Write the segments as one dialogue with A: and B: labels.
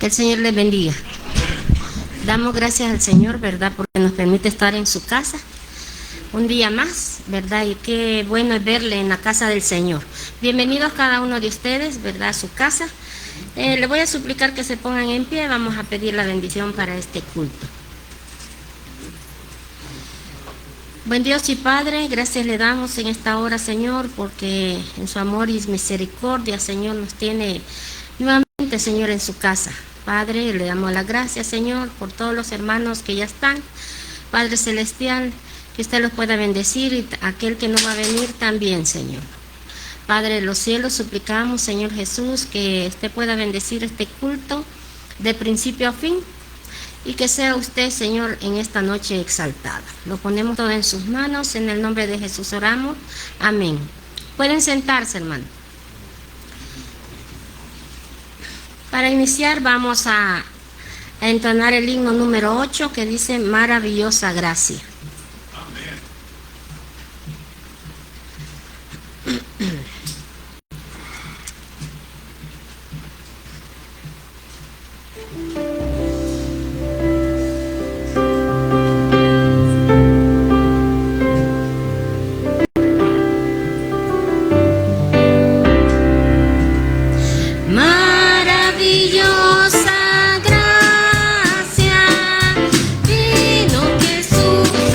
A: Que el Señor les bendiga. Damos gracias al Señor, ¿verdad? Porque nos permite estar en su casa un día más, ¿verdad? Y qué bueno es verle en la casa del Señor. Bienvenidos cada uno de ustedes, ¿verdad? A su casa. Le voy a suplicar que se pongan en pie. Vamos a pedir la bendición para este culto. Buen Dios y Padre, gracias le damos en esta hora, Señor, porque en su amor y misericordia, Señor, nos tiene nuevamente, Señor, en su casa. Padre, le damos las gracias, Señor, por todos los hermanos que ya están. Padre Celestial, que usted los pueda bendecir y aquel que no va a venir también, Señor. Padre de los cielos, suplicamos, Señor Jesús, que usted pueda bendecir este culto de principio a fin y que sea usted, Señor, en esta noche exaltado. Lo ponemos todo en sus manos, en el nombre de Jesús oramos. Amén. Pueden sentarse, hermano. Para iniciar vamos a entonar el himno número 8 que dice Maravillosa Gracia.
B: Maravillosa gracia, vino Jesús.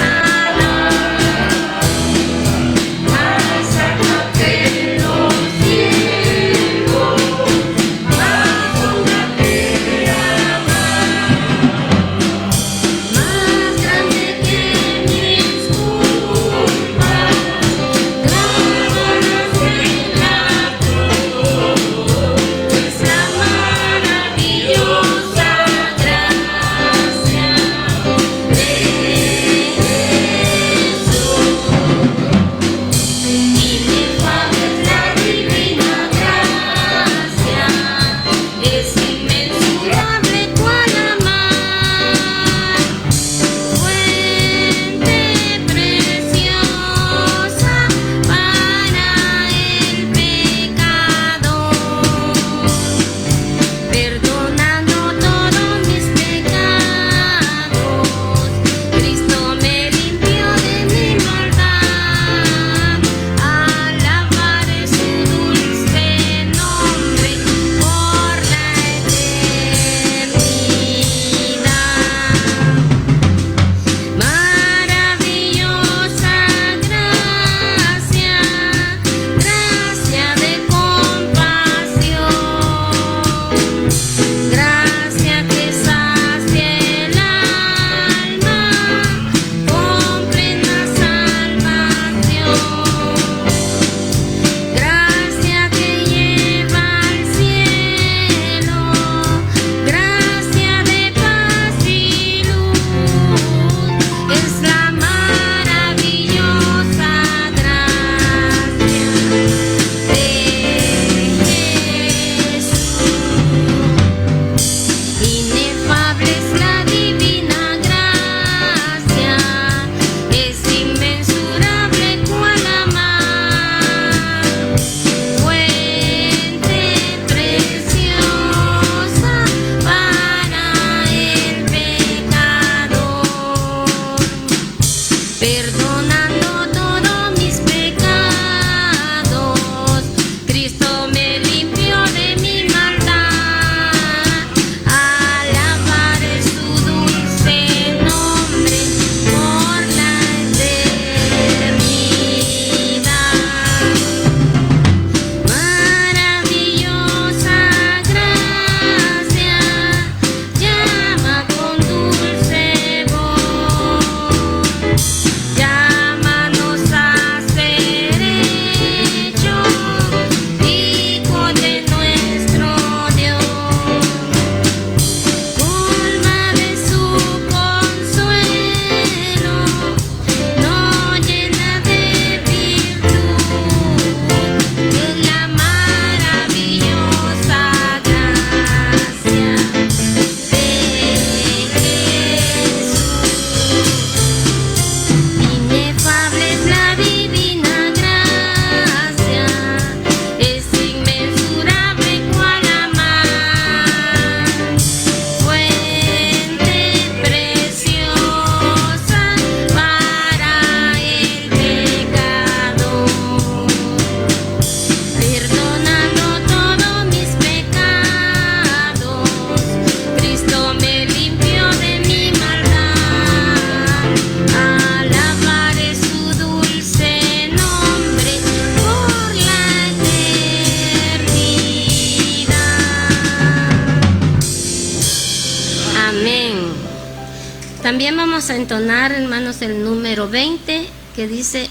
A: También vamos a entonar, hermanos, el número 20, que dice,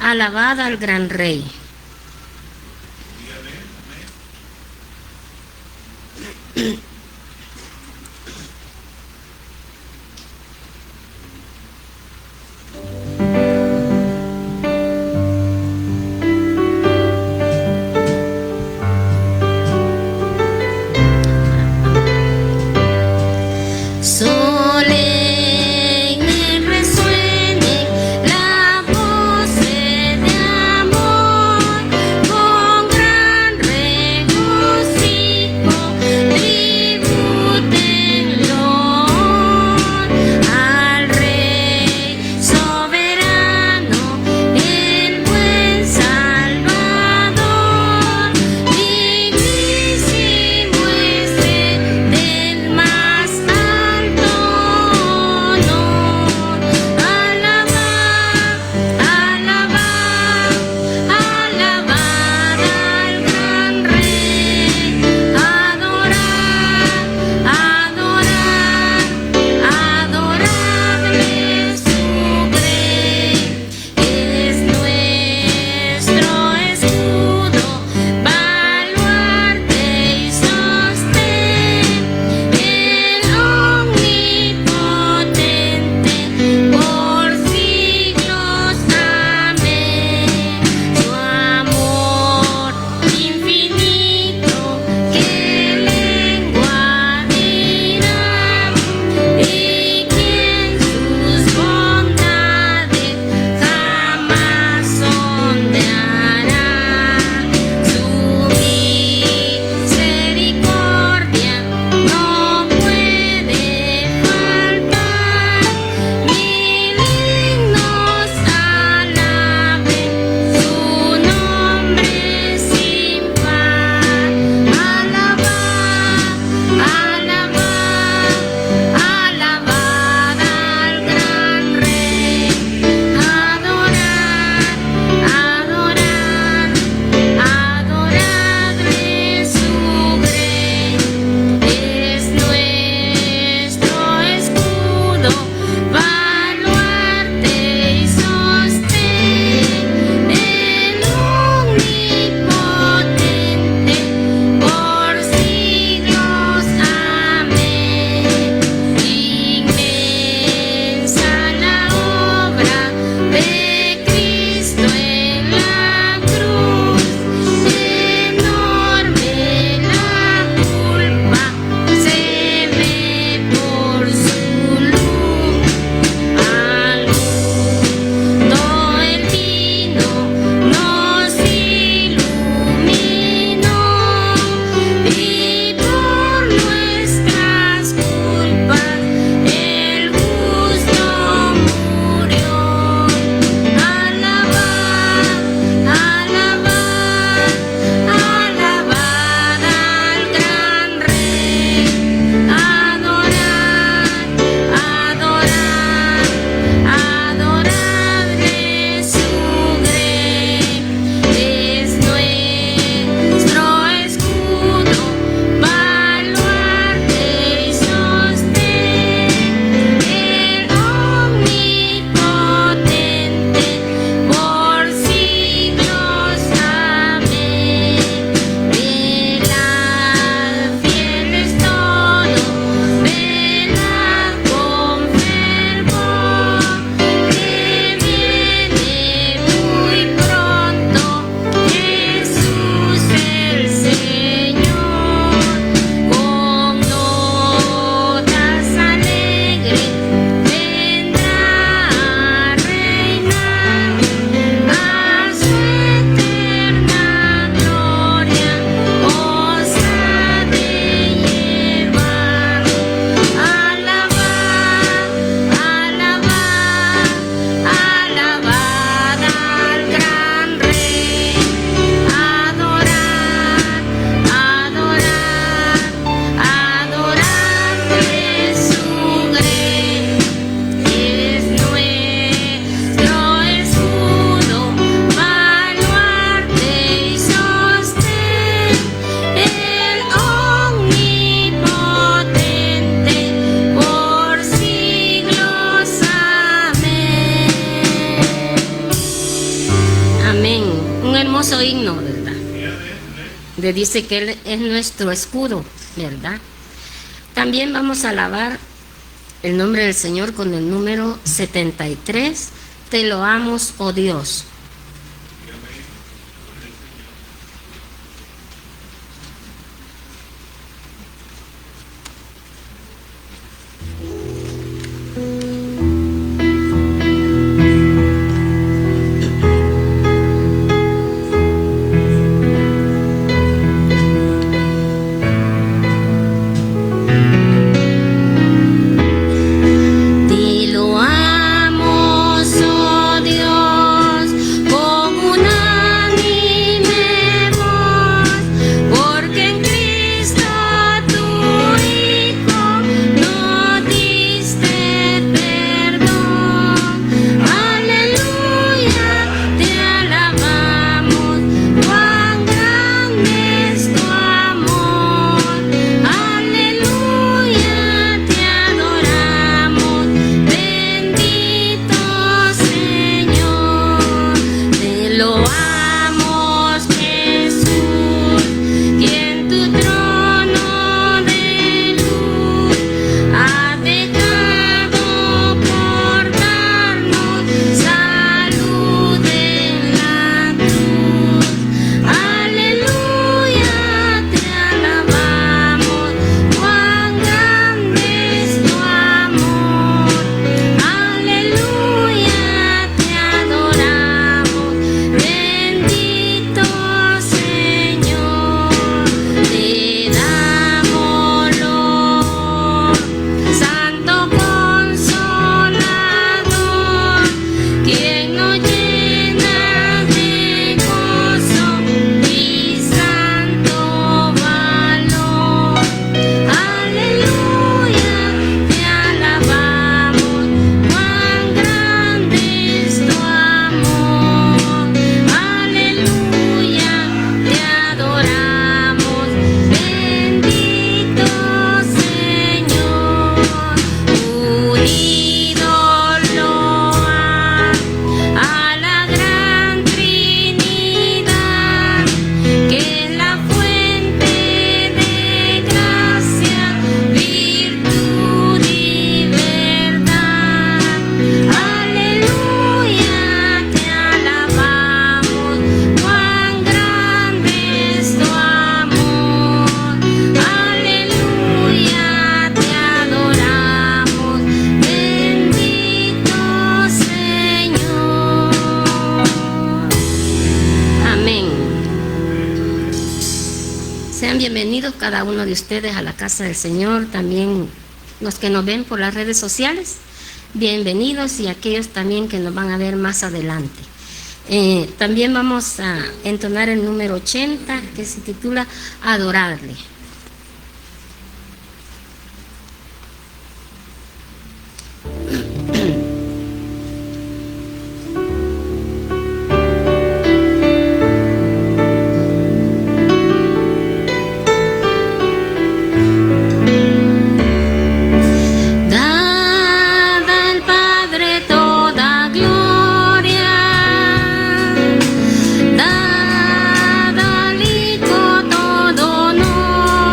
A: alabad al gran Rey.
B: Con gran regocijo,
A: Le dice que Él es nuestro escudo, ¿verdad? También vamos a alabar el nombre del Señor con el número 73. Te loamos, oh Dios. Bienvenidos cada uno de ustedes a la casa del Señor, también los que nos ven por las redes sociales, bienvenidos, y aquellos también que nos van a ver más adelante. También vamos a entonar el número 80, que se titula Adorarle.
B: Dad al Hijo todo honor.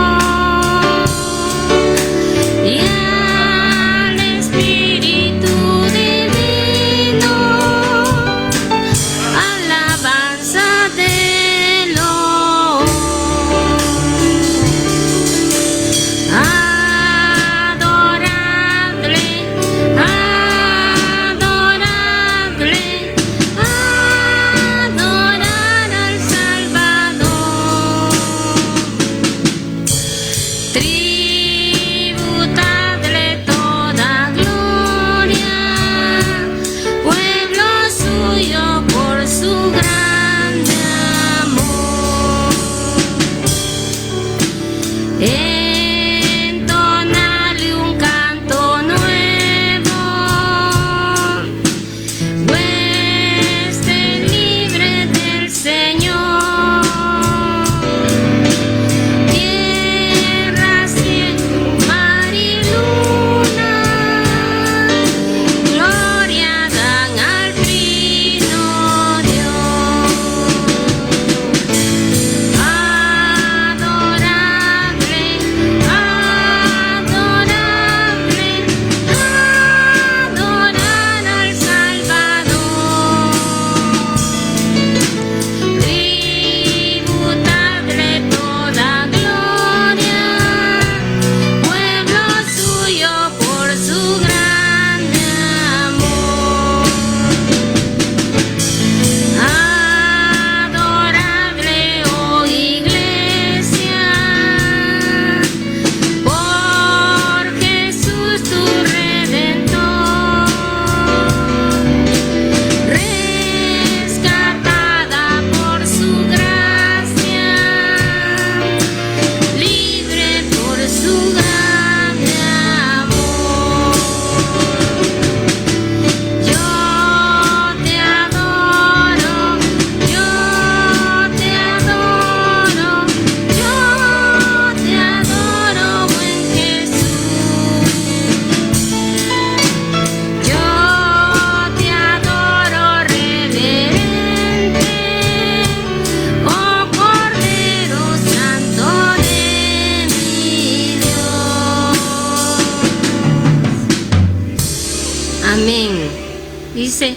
A: dice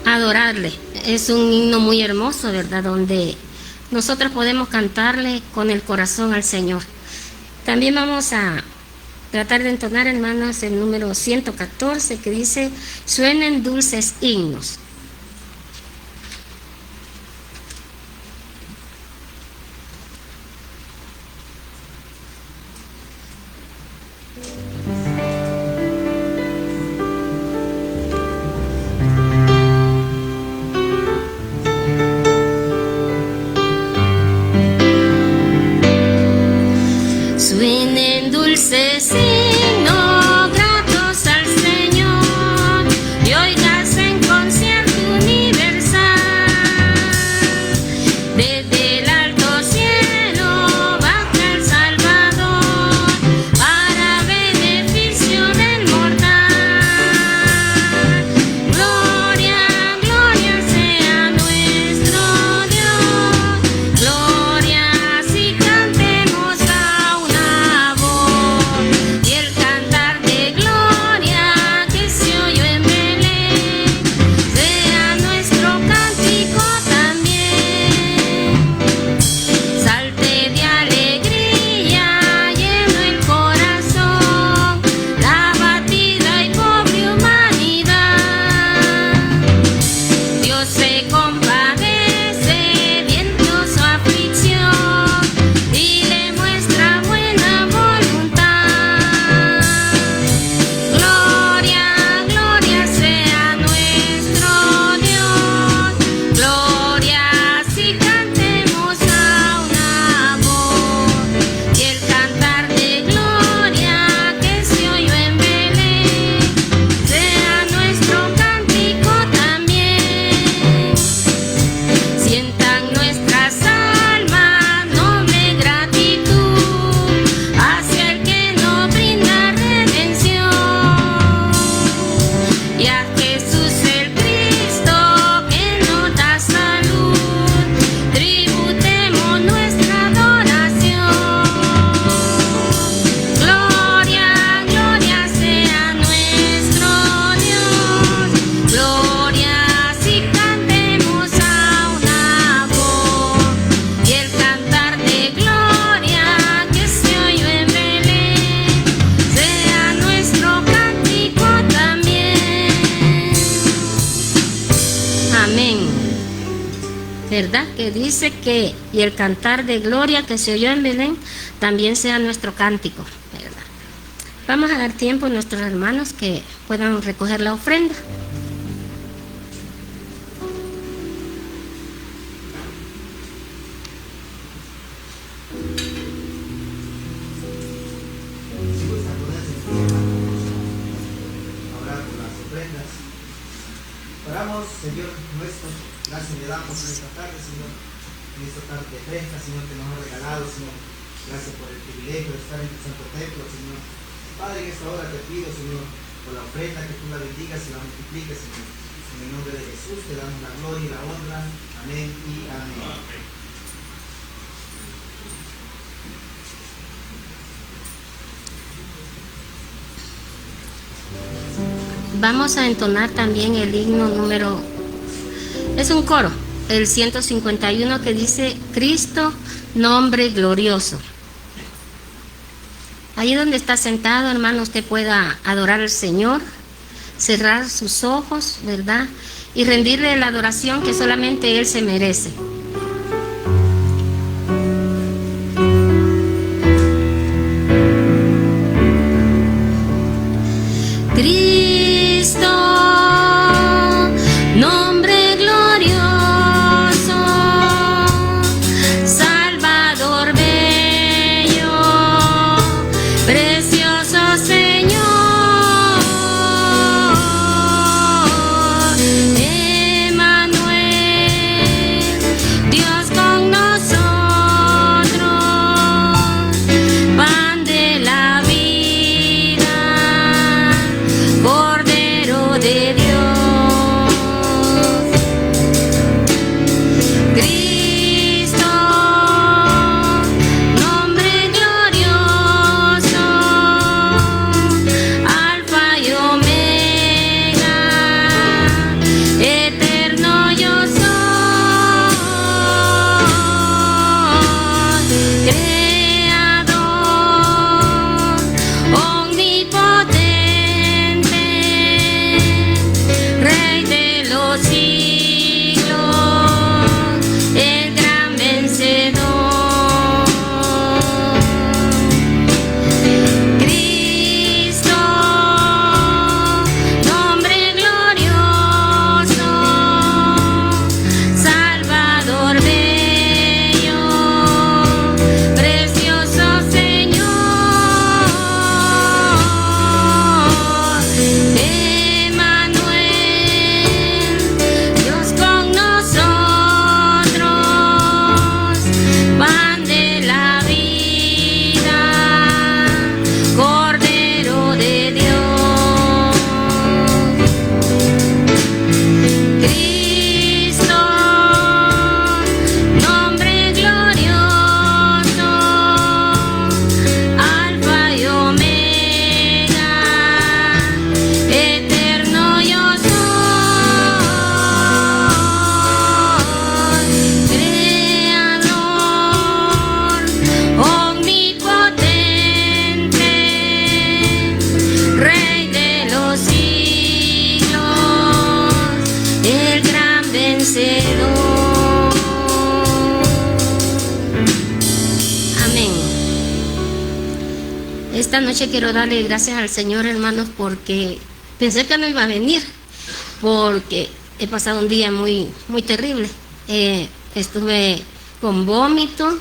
A: adorarle. Es un himno muy hermoso, ¿verdad? Donde nosotros podemos cantarle con el corazón al Señor. También vamos a tratar de entonar, hermanos, el número 114, que dice: suenen dulces himnos. Suenen dulces himnos gratos al Señor y oígase en concierto universal. Desde el alto cielo baja el Salvador para beneficio del mortal. Gloria, gloria sea nuestro Dios. Gloria, si cantemos a una voz, y el cantar de gloria que se oyó en Belén sea nuestro cántico también. Salte de alegría lleno el corazón la abatida y pobre humanidad. Dios se compadece viendo su aflicción y le muestra buena voluntad. Gloria, gloria sea nuestro Dios. Gloria, si cantemos a una voz, y el cantar de gloria que se oyó en Belén sea nuestro cántico también. Sientan nuestras almas noble gratitud hacia el que nos brinda redención, y a Jesús el Cristo que nos da salud tributemos nuestra adoración. Gloria, gloria sea nuestro Dios. Gloria, si cantemos a una voz, y el cantar de gloria que se oyó en Belén sea nuestro cántico también. Amén. ¿Verdad? Que dice que y el cantar de gloria que se oyó en Belén también sea nuestro cántico, ¿verdad? Vamos a dar tiempo a nuestros hermanos que puedan recoger la ofrenda.
B: Si gustan ponerse en pie, vamos a orar por las ofrendas. Oramos, Señor nuestro, gracias le damos en esta tarde, Señor, en esta tarde de festa, Señor, que nos ha regalado, Señor. Gracias por el privilegio de estar en tu santo templo, Señor. Padre, en esta hora te pido, Señor, por la ofrenda, que tú la bendigas y la multipliques, Señor. En el nombre de Jesús te damos la gloria y la honra. Amén y amén.
A: Vamos a entonar también el himno número, es un coro, el 151, que dice: Cristo, nombre glorioso. Allí donde está sentado, hermano, usted pueda adorar al Señor, cerrar sus ojos, ¿verdad? Y rendirle la adoración que solamente Él se merece. Cristo, nombre glorioso, Salvador bello, precioso Señor, Emmanuel, Esta noche quiero darle gracias al Señor, hermanos, porque pensé que no iba a venir, porque he pasado un día muy terrible. Estuve con vómito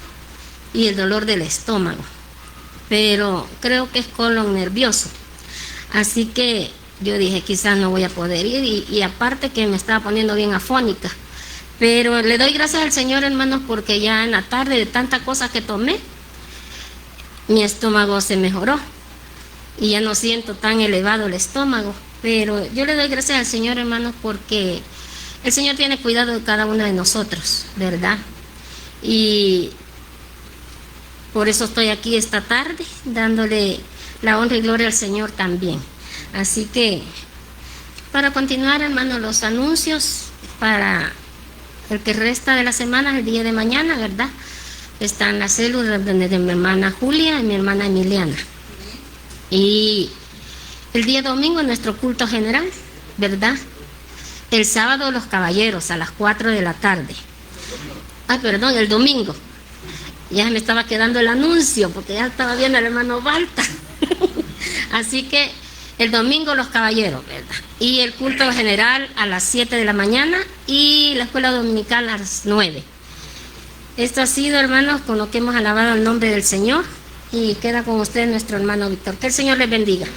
A: y el dolor del estómago, pero creo que es colon nervioso. Así que yo dije, quizás no voy a poder ir, y aparte que me estaba poniendo bien afónica. Pero le doy gracias al Señor, hermanos, porque ya en la tarde, de tanta cosa que tomé, mi estómago se mejoró y ya no siento tan elevado el estómago. Pero yo le doy gracias al Señor, hermanos, porque el Señor tiene cuidado de cada uno de nosotros, ¿verdad? Y por eso estoy aquí esta tarde, dándole la honra y gloria al Señor también. Así que, para continuar, hermanos, los anuncios para el que resta de la semana, el día de mañana, ¿verdad? Están las células de mi hermana Julia y mi hermana Emiliana. Y el día domingo nuestro culto general, ¿verdad? El sábado los caballeros a las 4 de la tarde. Perdón, el domingo. Ya me estaba quedando el anuncio porque ya estaba viendo al hermano Balta. Así que el domingo los caballeros, ¿verdad? Y el culto general a las 7 de la mañana y la escuela dominical a las 9. Esto ha sido, hermanos, con lo que hemos alabado el nombre del Señor, y queda con usted nuestro hermano Víctor. Que el Señor les bendiga.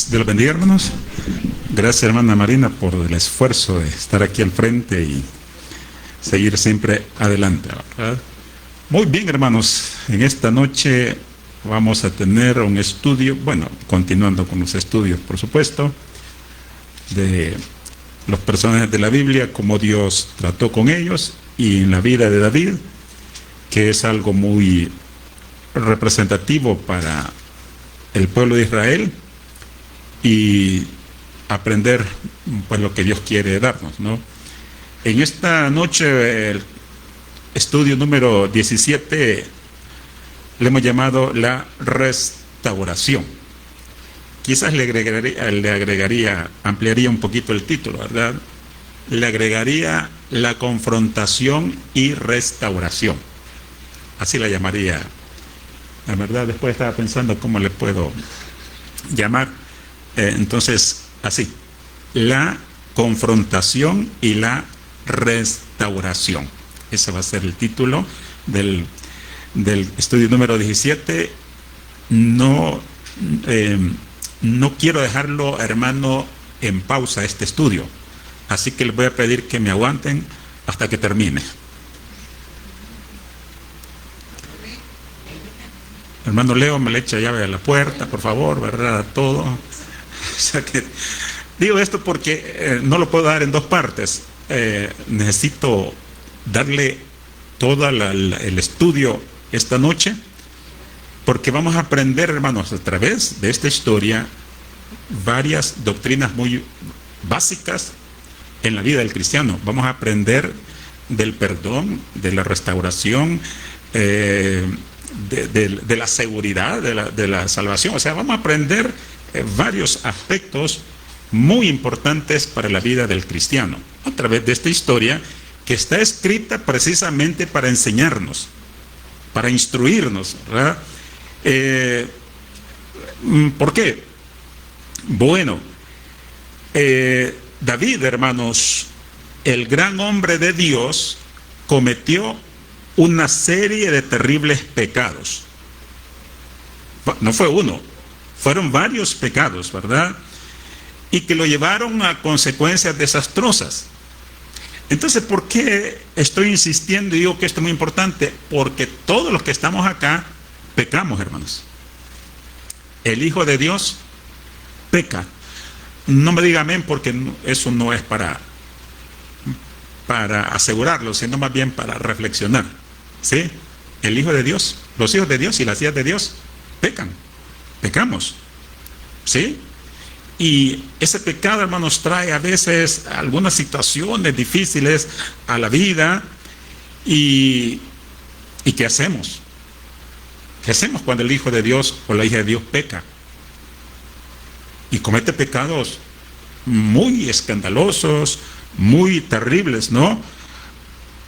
C: Dios los bendiga, hermanos. Gracias, hermana Marina, por el esfuerzo de estar aquí al frente y seguir siempre adelante, ¿verdad? Muy bien, hermanos, en esta noche vamos a tener un estudio, bueno, continuando con los estudios, por supuesto, de los personajes de la Biblia, cómo Dios trató con ellos, y en la vida de David, que es algo muy representativo para el pueblo de Israel, y aprender pues lo que Dios quiere darnos, ¿no? En esta noche, el estudio número 17 le hemos llamado la restauración. Quizás le agregaría, ampliaría un poquito el título, ¿verdad? Le agregaría la confrontación y restauración. Así la llamaría. La verdad, después estaba pensando cómo le puedo llamar. Entonces, así, la confrontación y la restauración. Ese va a ser el título del estudio número 17. No quiero dejarlo, hermano, en pausa este estudio. Así que les voy a pedir que me aguanten hasta que termine. Hermano Leo, me le echa llave a la puerta, por favor, ¿verdad? Todo. O sea que, digo esto porque no lo puedo dar en dos partes. Necesito darle todo el estudio esta noche, porque vamos a aprender, hermanos, a través de esta historia, varias doctrinas muy básicas en la vida del cristiano. Vamos a aprender del perdón, de la restauración, de la seguridad, de la salvación. O sea, vamos a aprender varios aspectos muy importantes para la vida del cristiano a través de esta historia, que está escrita precisamente para enseñarnos, para instruirnos, ¿verdad? ¿Por qué? Bueno, David, hermanos, el gran hombre de Dios, cometió una serie de terribles pecados. No fue uno, fueron varios pecados, ¿verdad? Y que lo llevaron a consecuencias desastrosas. Entonces, ¿por qué estoy insistiendo y digo que esto es muy importante? Porque todos los que estamos acá pecamos, hermanos. El Hijo de Dios peca. No me diga amén, porque eso no es para asegurarlo, sino más bien para reflexionar. ¿Sí? El Hijo de Dios, los hijos de Dios y las hijas de Dios pecan. Pecamos. ¿Sí? Y ese pecado, hermanos, trae a veces algunas situaciones difíciles a la vida, ¿Y qué hacemos? ¿Qué hacemos cuando el hijo de Dios o la hija de Dios peca? Y comete pecados muy escandalosos, muy terribles, ¿no?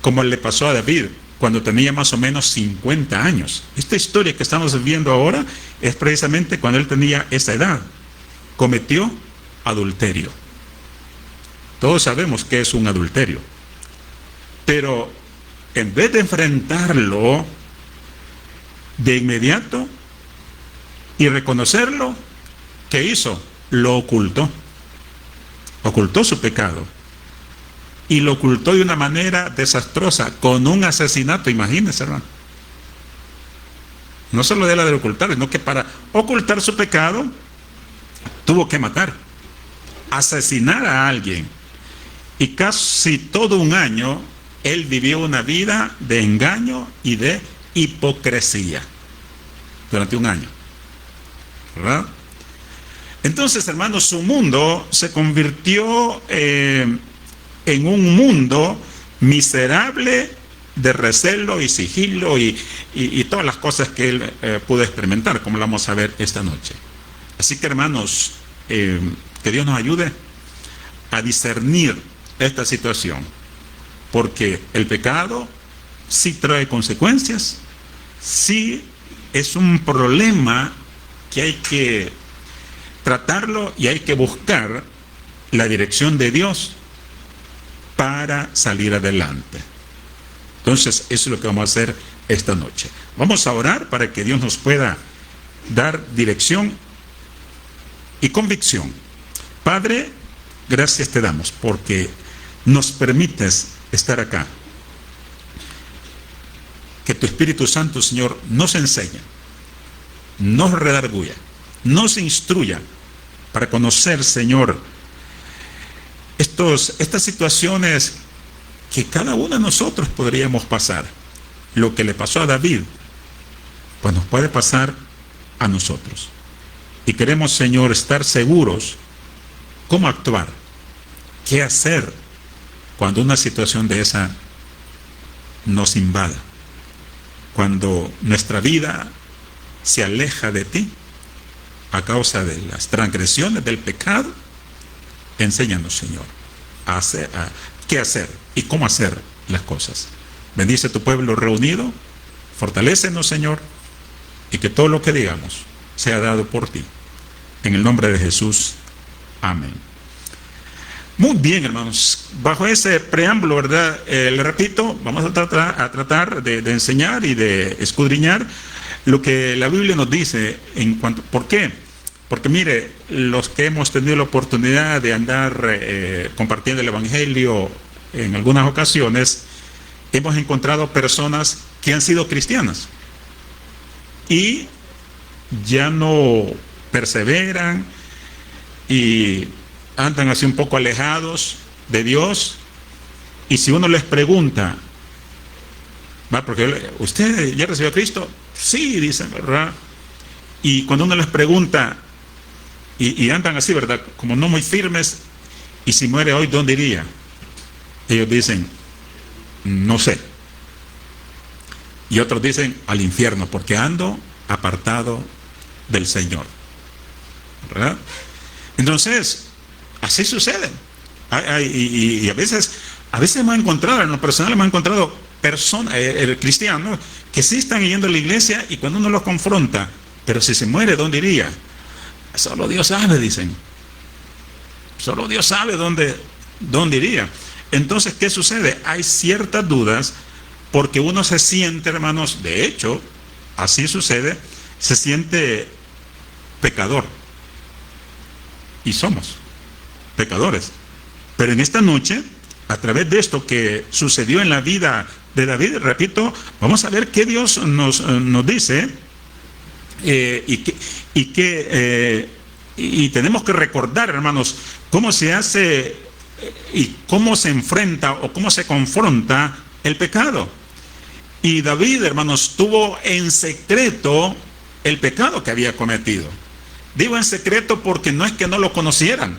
C: Como le pasó a David cuando tenía más o menos 50 años. Esta historia que estamos viendo ahora es precisamente cuando él tenía esa edad. Cometió adulterio. Todos sabemos qué es un adulterio. Pero en vez de enfrentarlo de inmediato y reconocerlo, ¿qué hizo? Lo ocultó. Ocultó su pecado. Y lo ocultó de una manera desastrosa, con un asesinato, imagínense, hermano. No solo de la de ocultar, sino que para ocultar su pecado, tuvo que matar, asesinar a alguien. Y casi todo un año, él vivió una vida de engaño y de hipocresía. Durante un año. ¿Verdad? Entonces, hermanos, su mundo se convirtió en un mundo miserable de recelo y sigilo y todas las cosas que él pudo experimentar, como lo vamos a ver esta noche. Así que, hermanos, que Dios nos ayude a discernir esta situación, porque el pecado sí trae consecuencias, sí es un problema que hay que tratarlo y hay que buscar la dirección de Dios para salir adelante. Entonces, eso es lo que vamos a hacer esta noche. Vamos a orar para que Dios nos pueda dar dirección y convicción. Padre, gracias te damos porque nos permites estar acá. Que tu Espíritu Santo, Señor, nos enseñe, nos redarguya, nos instruya para conocer, Señor, estas situaciones que cada uno de nosotros podríamos pasar. Lo que le pasó a David, pues nos puede pasar a nosotros. Y queremos, Señor, estar seguros cómo actuar, qué hacer cuando una situación de esa nos invada, cuando nuestra vida se aleja de ti a causa de las transgresiones del pecado. Enséñanos, Señor, qué hacer y cómo hacer las cosas. Bendice a tu pueblo reunido, fortalécenos, Señor, y que todo lo que digamos sea dado por ti. En el nombre de Jesús, amén. Muy bien, hermanos, bajo ese preámbulo, ¿verdad? Le repito, vamos a tratar de enseñar y de escudriñar lo que la Biblia nos dice en cuanto. ¿Por qué? Porque mire, los que hemos tenido la oportunidad de andar compartiendo el Evangelio en algunas ocasiones, hemos encontrado personas que han sido cristianas y ya no perseveran y andan así un poco alejados de Dios. Y si uno les pregunta, ¿va? Porque ¿usted ya recibió a Cristo? Sí, dicen, ¿verdad? Y cuando uno les pregunta y andan así, ¿verdad? Como no muy firmes, y si muere hoy, ¿dónde iría? Ellos dicen, no sé. Y otros dicen, al infierno, porque ando apartado del Señor, ¿verdad? Entonces, así sucede. Y a veces hemos encontrado, en lo personal hemos encontrado personas, cristianos, que sí están yendo a la iglesia y cuando uno los confronta, pero si se muere, ¿dónde iría? Solo Dios sabe, dicen. Solo Dios sabe dónde iría. Entonces, ¿qué sucede? Hay ciertas dudas porque uno se siente, hermanos, de hecho, así sucede, se siente pecador. Y somos pecadores. Pero en esta noche, a través de esto que sucedió en la vida de David, repito, vamos a ver qué Dios nos dice y tenemos que recordar, hermanos, cómo se hace y cómo se enfrenta o cómo se confronta el pecado. Y David, hermanos, tuvo en secreto el pecado que había cometido. Digo en secreto porque no es que no lo conocieran.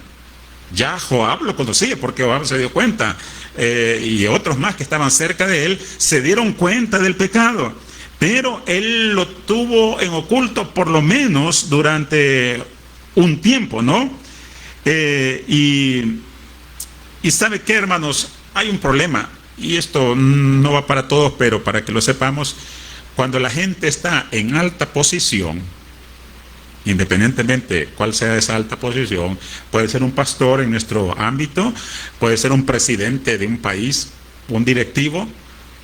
C: Ya Joab lo conocía porque Joab se dio cuenta. y otros más que estaban cerca de él, se dieron cuenta del pecado. Pero él lo tuvo en oculto por lo menos durante un tiempo, ¿no? Y ¿sabe qué, hermanos? Hay un problema, y esto no va para todos, pero para que lo sepamos. Cuando la gente está en alta posición, independientemente cuál sea esa alta posición, puede ser un pastor en nuestro ámbito, puede ser un presidente de un país, un directivo.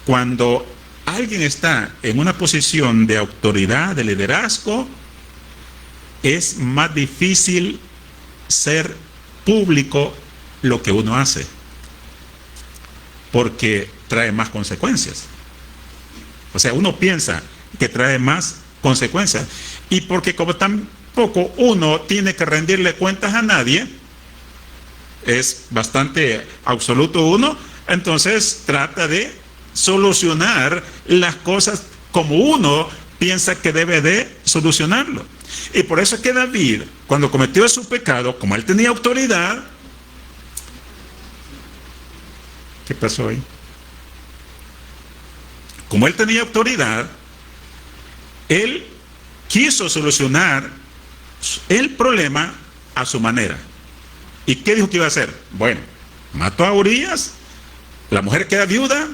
C: Cuando alguien está en una posición de autoridad, de liderazgo, es más difícil ser público lo que uno hace, porque trae más consecuencias. O sea, uno piensa que trae más consecuencias, y porque como tampoco uno tiene que rendirle cuentas a nadie, es bastante absoluto uno, entonces trata de solucionar las cosas como uno piensa que debe de solucionarlo. Y por eso es que David, cuando cometió su pecado, como él tenía autoridad, ¿qué pasó ahí? Como él tenía autoridad, él quiso solucionar el problema a su manera. ¿Y qué dijo que iba a hacer? Bueno, mató a Urías, la mujer queda viuda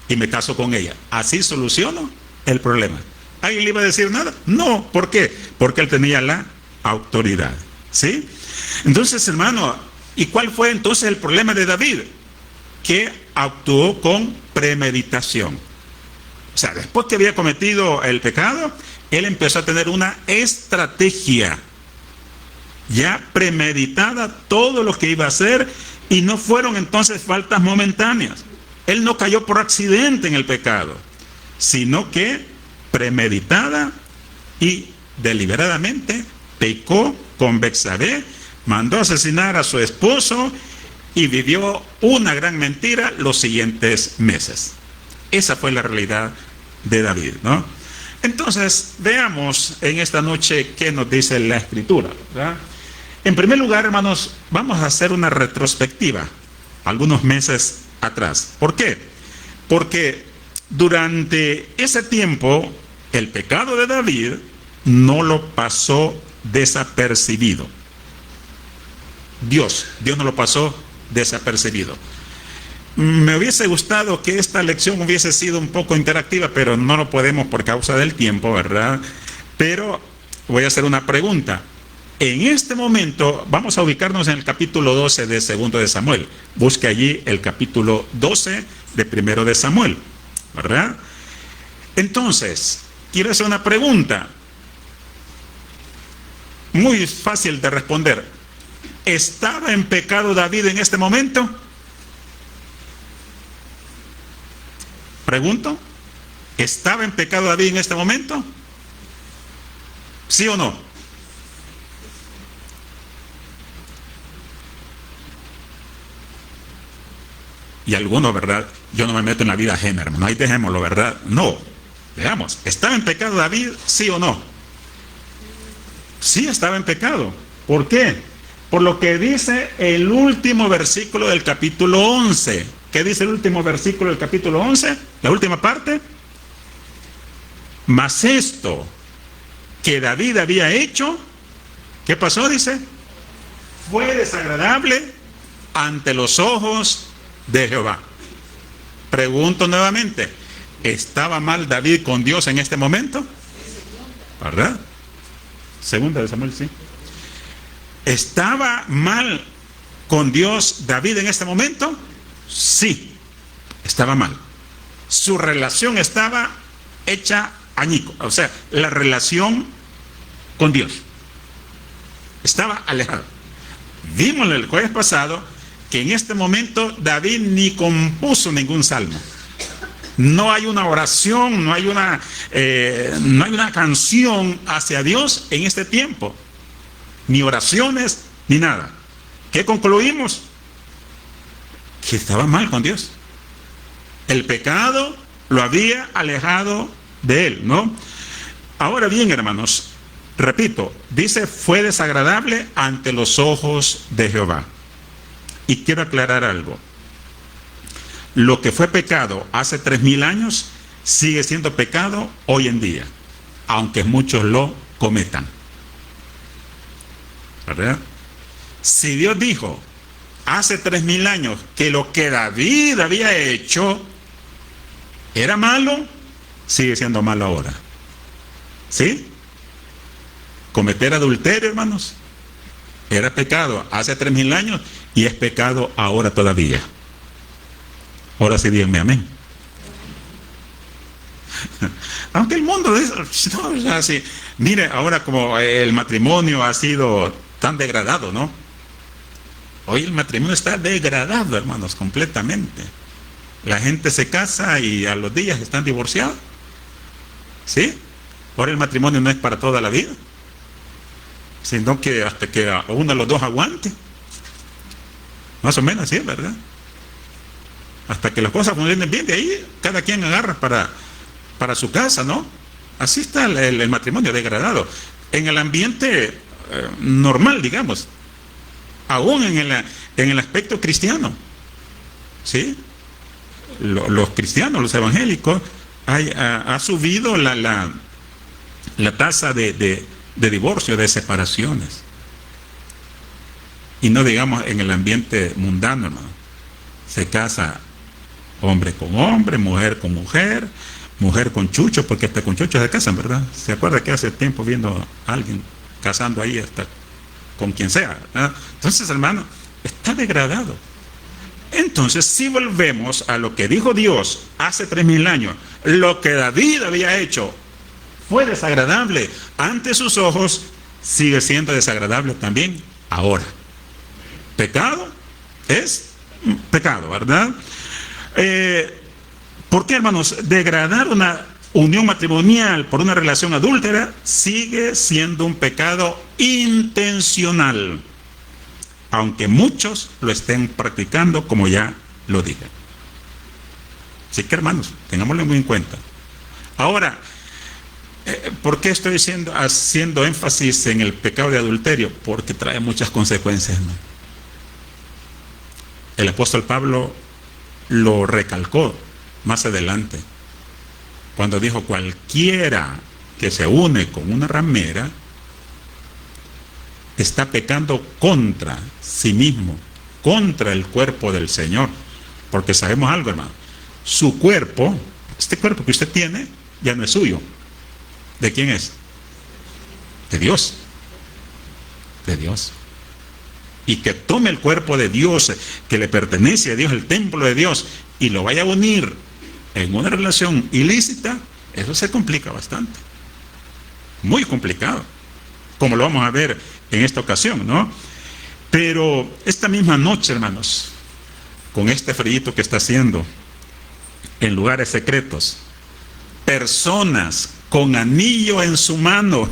C: y me caso con ella. Así soluciono el problema. ¿Alguien le iba a decir nada? No. ¿Por qué? Porque él tenía la autoridad. ¿Sí? Entonces, hermano, ¿y cuál fue entonces el problema de David? Que actuó con premeditación. O sea, después que había cometido el pecado, él empezó a tener una estrategia ya premeditada, todo lo que iba a hacer, y no fueron entonces faltas momentáneas. Él no cayó por accidente en el pecado, sino que premeditada y deliberadamente pecó con Betsabé, mandó asesinar a su esposo y vivió una gran mentira los siguientes meses. Esa fue la realidad de David, ¿no? Entonces, veamos en esta noche qué nos dice la Escritura, ¿verdad? En primer lugar, hermanos, vamos a hacer una retrospectiva algunos meses atrás. ¿Por qué? Porque durante ese tiempo, el pecado de David no lo pasó desapercibido. Dios no lo pasó desapercibido. Me hubiese gustado que esta lección hubiese sido un poco interactiva, pero no lo podemos por causa del tiempo, ¿verdad? Pero voy a hacer una pregunta. En este momento vamos a ubicarnos en el capítulo 12 de 2 de Samuel. Busque allí el capítulo 12 de 1 de Samuel, ¿verdad? Entonces, quiero hacer una pregunta muy fácil de responder. ¿Estaba en pecado David en este momento? Pregunto, ¿estaba en pecado David en este momento? ¿Sí o no? Y algunos, ¿verdad? Yo no me meto en la vida ajena, hermano. Ahí dejémoslo, ¿verdad? No. Veamos, ¿estaba en pecado David? ¿Sí o no? Sí, estaba en pecado. ¿Por qué? Por lo que dice el último versículo del capítulo 11. ¿Qué dice el último versículo del capítulo 11? La última parte. Mas esto que David había hecho, ¿qué pasó? Dice, fue desagradable ante los ojos de Jehová. Pregunto nuevamente, ¿estaba mal David con Dios en este momento? ¿Verdad? 2 de Samuel, sí. ¿Estaba mal con Dios David en este momento? Sí, estaba mal. Su relación estaba hecha añico, o sea, la relación con Dios estaba alejada. Vimos el jueves pasado que en este momento David ni compuso ningún salmo. No hay una oración, no hay una canción hacia Dios en este tiempo, ni oraciones, ni nada. ¿Qué concluimos? Que estaba mal con Dios. El pecado lo había alejado de él, ¿no? Ahora bien, hermanos, repito, dice, fue desagradable ante los ojos de Jehová. Y quiero aclarar algo. lo que fue pecado hace 3000 años sigue siendo pecado hoy en día, aunque muchos lo cometan. ¿Verdad? Si Dios dijo hace 3000 años que lo que David había hecho era malo, sigue siendo malo ahora. ¿Sí? Cometer adulterio, hermanos, era pecado hace 3000 años y es pecado ahora todavía. Ahora sí, díganme amén. Aunque el mundo no, así, mire, ahora como el matrimonio ha sido tan degradado, ¿no? Hoy el matrimonio está degradado, hermanos, completamente. La gente se casa y a los días están divorciados. ¿Sí? Ahora el matrimonio no es para toda la vida, sino que hasta que uno de los dos aguante. Más o menos así, ¿verdad? Hasta que las cosas funcionen bien, de ahí cada quien agarra para su casa, ¿no? Así está el matrimonio degradado. En el ambiente normal, digamos, aún en el aspecto cristiano, ¿sí? Los cristianos, los evangélicos, ha subido la tasa de divorcio, de separaciones. Y no digamos en el ambiente mundano, ¿no? Se casa hombre con hombre, mujer con mujer, mujer con chucho, porque hasta con chucho se casan, ¿verdad? ¿Se acuerda que hace tiempo viendo a alguien casando ahí hasta con quien sea, ¿verdad? Entonces, hermano, está degradado. Entonces, si volvemos a lo que dijo Dios hace 3000 años, lo que David había hecho fue desagradable ante sus ojos, sigue siendo desagradable también ahora. Pecado es pecado, ¿verdad? ¿Por qué, hermanos? Degradar una unión matrimonial por una relación adúltera sigue siendo un pecado intencional, aunque muchos lo estén practicando, como ya lo dije. Así que, hermanos, tengámoslo muy en cuenta. Ahora, ¿por qué estoy haciendo énfasis en el pecado de adulterio? Porque trae muchas consecuencias, ¿no? El apóstol Pablo lo recalcó más adelante, cuando dijo: cualquiera que se une con una ramera está pecando contra sí mismo, contra el cuerpo del Señor. Porque sabemos algo, hermano, su cuerpo, este cuerpo que usted tiene, ya no es suyo. ¿De quién es? De Dios. De Dios. Y que tome el cuerpo de Dios, que le pertenece a Dios, el templo de Dios, y lo vaya a unir en una relación ilícita, eso se complica bastante. Muy complicado, como lo vamos a ver en esta ocasión, ¿no? Pero esta misma noche, hermanos, con este frío que está haciendo, en lugares secretos, personas con anillo en su mano,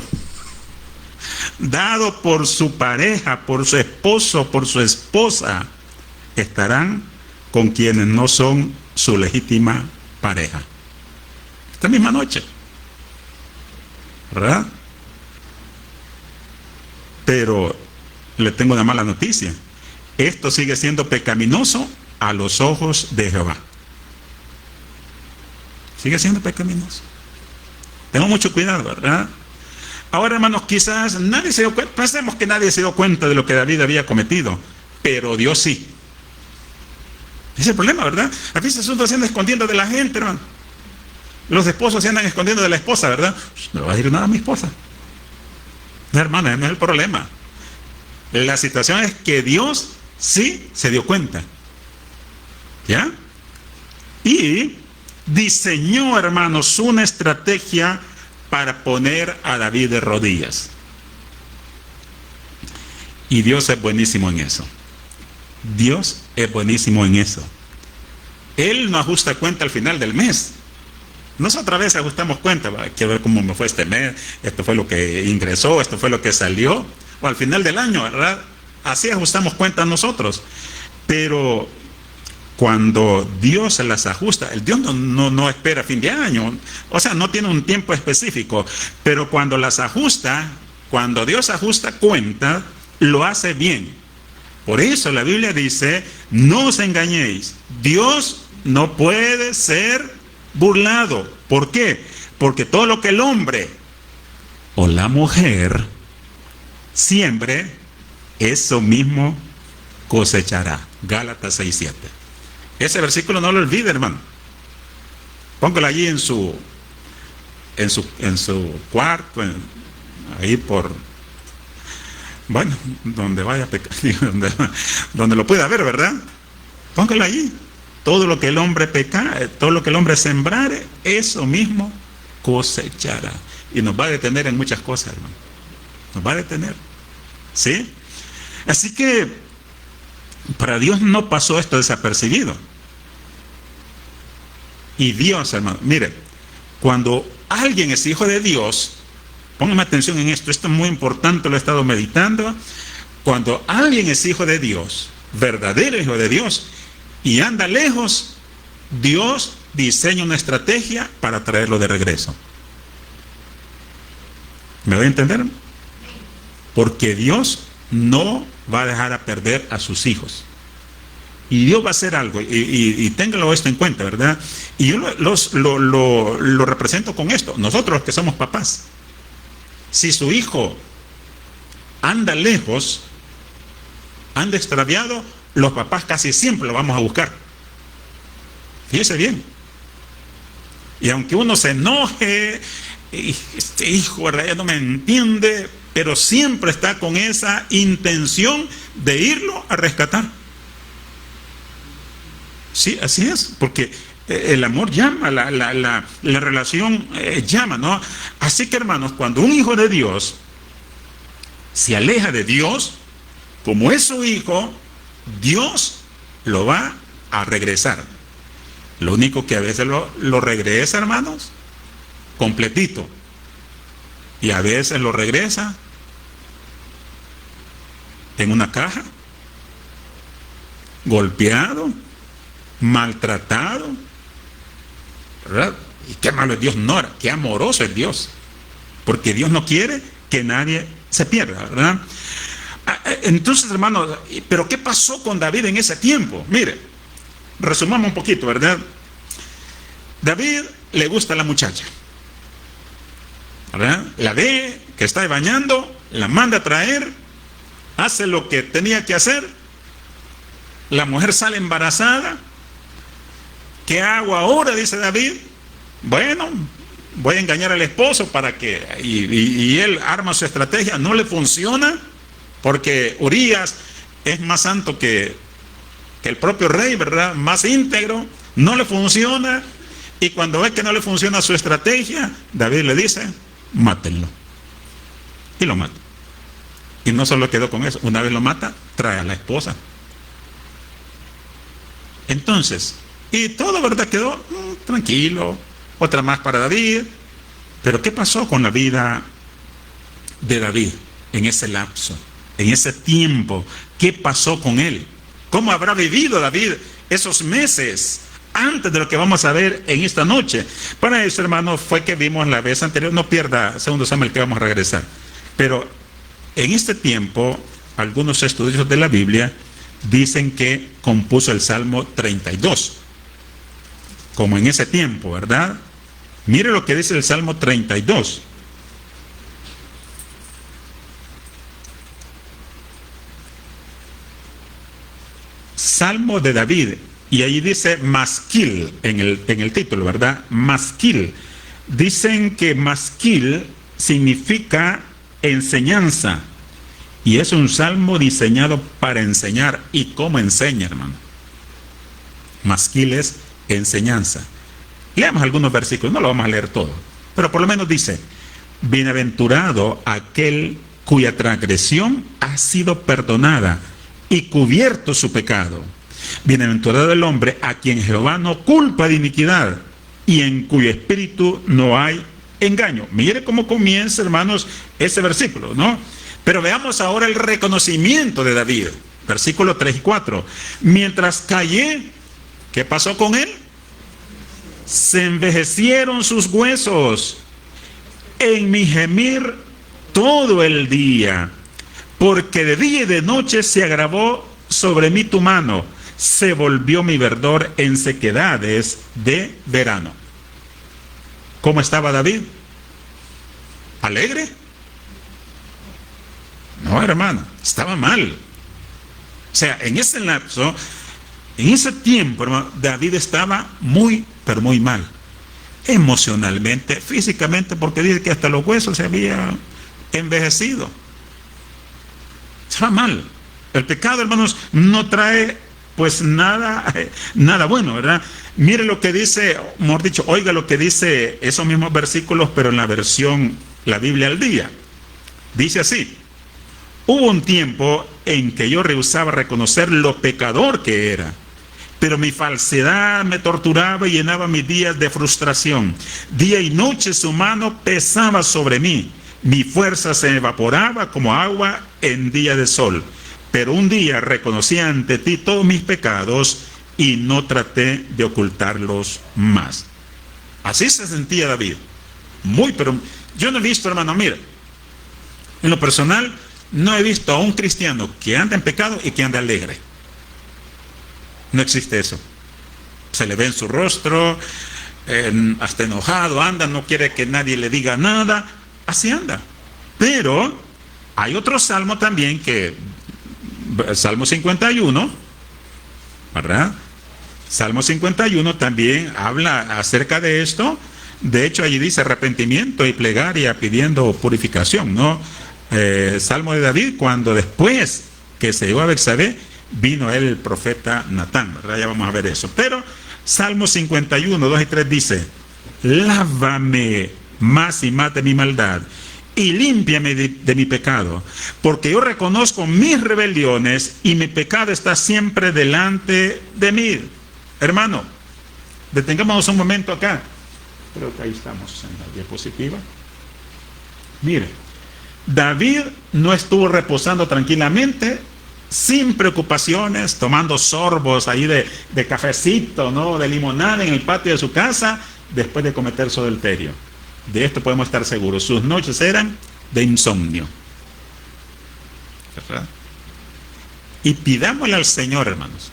C: dado por su pareja, por su esposo, por su esposa, estarán con quienes no son su legítima pareja. Esta misma noche, ¿verdad? Pero le tengo una mala noticia. Esto sigue siendo pecaminoso a los ojos de Jehová. Sigue siendo pecaminoso. Tengo mucho cuidado, ¿verdad? Ahora, hermanos, quizás nadie se dio cuenta, pensemos que nadie se dio cuenta de lo que David había cometido, pero Dios sí. Ese es el problema, ¿verdad? A veces asuntos se andan escondiendo de la gente, hermano. Los esposos se andan escondiendo de la esposa, ¿verdad? No le va a decir nada a mi esposa. No, hermano, no es el problema. La situación es que Dios sí se dio cuenta. ¿Ya? Y diseñó, hermanos, una estrategia para poner a David de rodillas. Y Dios es buenísimo en eso. Dios es buenísimo en eso. Él no ajusta cuenta al final del mes. Nosotras a veces ajustamos cuenta, quiero ver cómo me fue este mes, esto fue lo que ingresó, esto fue lo que salió, o al final del año, ¿verdad? Así ajustamos cuentas nosotros. Pero cuando Dios se las ajusta, el Dios no espera fin de año, o sea, no tiene un tiempo específico, pero cuando las ajusta, cuando Dios ajusta cuenta, lo hace bien. Por eso la Biblia dice: no os engañéis, Dios no puede ser burlado. ¿Por qué? Porque todo lo que el hombre o la mujer siembre, eso mismo cosechará. Gálatas 6:7. Ese versículo no lo olvide, hermano. Póngalo allí en su cuarto, ahí por, bueno, donde vaya a pecar, donde lo pueda ver, ¿verdad? Póngalo allí. Todo lo que el hombre todo lo que el hombre sembrare, eso mismo cosechará. Y nos va a detener en muchas cosas, hermano. Nos va a detener. ¿Sí? Así que para Dios no pasó esto desapercibido. Y Dios, hermano, mire, cuando alguien es hijo de Dios, póngame atención en esto es muy importante, lo he estado meditando. Cuando alguien es hijo de Dios, verdadero hijo de Dios, y anda lejos, Dios diseña una estrategia para traerlo de regreso. ¿Me voy a entender? Porque Dios no va a dejar a perder a sus hijos. Y Dios va a hacer algo, y téngalo esto en cuenta, ¿verdad? Y yo lo represento con esto. Nosotros los que somos papás, si su hijo anda lejos, anda extraviado, los papás casi siempre lo vamos a buscar. Fíjese bien. Y aunque uno se enoje, este hijo, ¿verdad?, ya no me entiende, pero siempre está con esa intención de irlo a rescatar. Sí, así es, porque el amor llama, la relación llama, ¿no? Así que, hermanos, cuando un hijo de Dios se aleja de Dios, como es su hijo, Dios lo va a regresar. Lo único que a veces lo regresa, hermanos, completito. Y a veces lo regresa en una caja, golpeado, maltratado, ¿verdad? Y qué malo es Dios, no, qué amoroso es Dios, porque Dios no quiere que nadie se pierda, ¿verdad? Entonces, hermanos, pero ¿qué pasó con David en ese tiempo? Mire, resumamos un poquito, ¿verdad? David le gusta a la muchacha, ¿verdad? La ve que está bañando, la manda a traer, hace lo que tenía que hacer, la mujer sale embarazada. ¿Qué hago ahora?, dice David. Bueno, voy a engañar al esposo para que, y él arma su estrategia, no le funciona, porque Urías es más santo que el propio rey, ¿verdad?, más íntegro, no le funciona, y cuando ve que no le funciona su estrategia, David le dice, mátenlo, y lo mata. Y no solo quedó con eso, una vez lo mata, trae a la esposa. Entonces, y todo, ¿verdad?, quedó tranquilo, otra más para David. Pero ¿qué pasó con la vida de David en ese lapso, en ese tiempo? ¿Qué pasó con él? ¿Cómo habrá vivido David esos meses antes de lo que vamos a ver en esta noche? Para eso, hermanos, fue que vimos la vez anterior. No pierda 2 Samuel, que vamos a regresar. Pero en este tiempo, algunos estudiosos de la Biblia dicen que compuso el Salmo 32. Como en ese tiempo, ¿verdad? Mire lo que dice el Salmo 32. Salmo de David. Y ahí dice masquil en el título, ¿verdad? Masquil. Dicen que masquil significa enseñanza. Y es un salmo diseñado para enseñar. ¿Y cómo enseña, hermano? Masquil es enseñanza. Leamos algunos versículos, no lo vamos a leer todo, pero por lo menos dice: bienaventurado aquel cuya transgresión ha sido perdonada y cubierto su pecado. Bienaventurado el hombre a quien Jehová no culpa de iniquidad y en cuyo espíritu no hay engaño. Mire cómo comienza, hermanos, ese versículo, ¿no? Pero veamos ahora el reconocimiento de David. Versículos 3 y 4. Mientras callé, ¿qué pasó con él? Se envejecieron sus huesos en mi gemir todo el día, porque de día y de noche se agravó sobre mí tu mano. se volvió mi verdor en sequedades de verano. ¿Cómo estaba David? ¿Alegre? No, hermano, estaba mal. O sea, en ese lapso, en ese tiempo, hermano, David estaba muy, pero muy mal. Emocionalmente, físicamente, porque dice que hasta los huesos se habían envejecido. Estaba mal. El pecado, hermanos, no trae pues nada bueno, ¿verdad? Mire lo que dice, mejor dicho, oiga lo que dice esos mismos versículos, pero en la versión, la Biblia al día. Dice así: hubo un tiempo en que yo rehusaba reconocer lo pecador que era, pero mi falsedad me torturaba y llenaba mis días de frustración. Día y noche su mano pesaba sobre mí. Mi fuerza se evaporaba como agua en día de sol. Pero un día reconocí ante ti todos mis pecados y no traté de ocultarlos más. Así se sentía David. Pero yo no he visto, hermano, mira, en lo personal, no he visto a un cristiano que anda en pecado y que anda alegre. No existe eso. Se le ve en su rostro, hasta enojado, anda, no quiere que nadie le diga nada, así anda. Pero hay otro salmo también Salmo 51, ¿verdad? Salmo 51 también habla acerca de esto. De hecho, allí dice arrepentimiento y plegaria pidiendo purificación, ¿no? Salmo de David, cuando después que se llegó a Betsabé, vino el profeta Natán, ¿verdad? Ya vamos a ver eso. Pero Salmo 51, 2 y 3 dice: lávame más y más de mi maldad y límpiame de mi pecado, porque yo reconozco mis rebeliones y mi pecado está siempre delante de mí. Hermano, detengámonos un momento acá. Creo que ahí estamos en la diapositiva. Mire, David no estuvo reposando tranquilamente, sin preocupaciones, tomando sorbos ahí de cafecito, ¿no?, de limonada en el patio de su casa, después de cometer su adulterio. De esto podemos estar seguros. Sus noches eran de insomnio, ¿verdad? Y pidámosle al Señor, hermanos,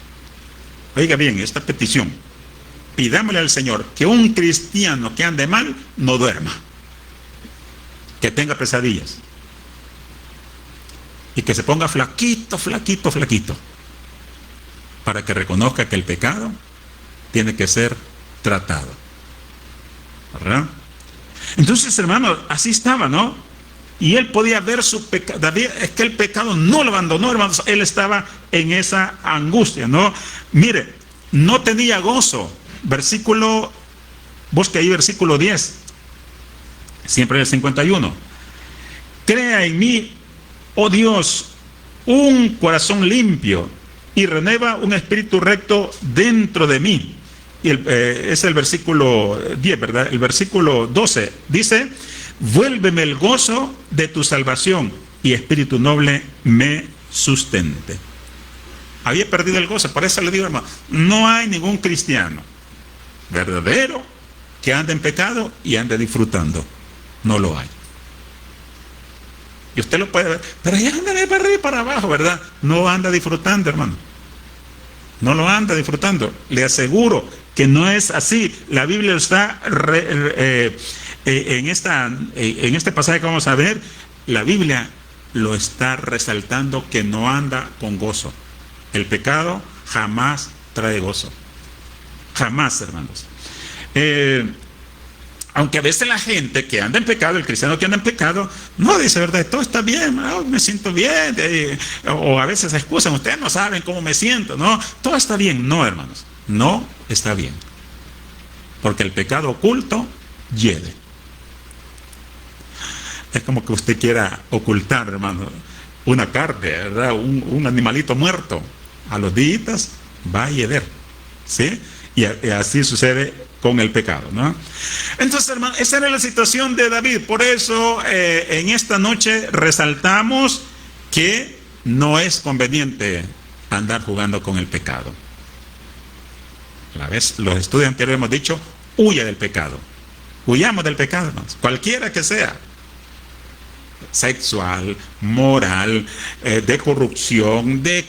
C: oiga bien esta petición, pidámosle al Señor que un cristiano que ande mal no duerma, que tenga pesadillas y que se ponga flaquito, flaquito, flaquito, para que reconozca que el pecado tiene que ser tratado, ¿verdad? Entonces, hermano, así estaba, ¿no? Y él podía ver su pecado. David, es que el pecado no lo abandonó, hermanos. Él estaba en esa angustia, ¿no? Mire, no tenía gozo. Busque ahí versículo 10. Siempre en el 51. Crea en mí, oh Dios, un corazón limpio y renueva un espíritu recto dentro de mí. Y es el versículo 10, ¿verdad? El versículo 12 dice: vuélveme el gozo de tu salvación y espíritu noble me sustente. Había perdido el gozo. Por eso le digo, hermano, no hay ningún cristiano verdadero que ande en pecado y ande disfrutando. No lo hay. Y usted lo puede ver, pero ya anda de para arriba y para abajo, ¿verdad? No anda disfrutando, hermano. No lo anda disfrutando. Le aseguro que no es así. La Biblia está en este pasaje que vamos a ver, la Biblia lo está resaltando, que no anda con gozo. El pecado jamás trae gozo. Jamás, hermanos. Aunque a veces la gente que anda en pecado, el cristiano que anda en pecado, no dice, ¿verdad? Todo está bien, ¿no? Me siento bien. O a veces se excusan, ustedes no saben cómo me siento, ¿no? Todo está bien. No, hermanos, no está bien. Porque el pecado oculto hiede. Es como que usted quiera ocultar, hermano, una carne, ¿verdad? Un animalito muerto. A los días va a hieder, ¿sí? Y así sucede con el pecado, ¿no? Entonces, hermano, esa era la situación de David. Por eso, en esta noche resaltamos que no es conveniente andar jugando con el pecado. A la vez, los estudios anteriores hemos dicho, huya del pecado. Huyamos del pecado, hermanos, cualquiera que sea. sexual, moral, de corrupción, de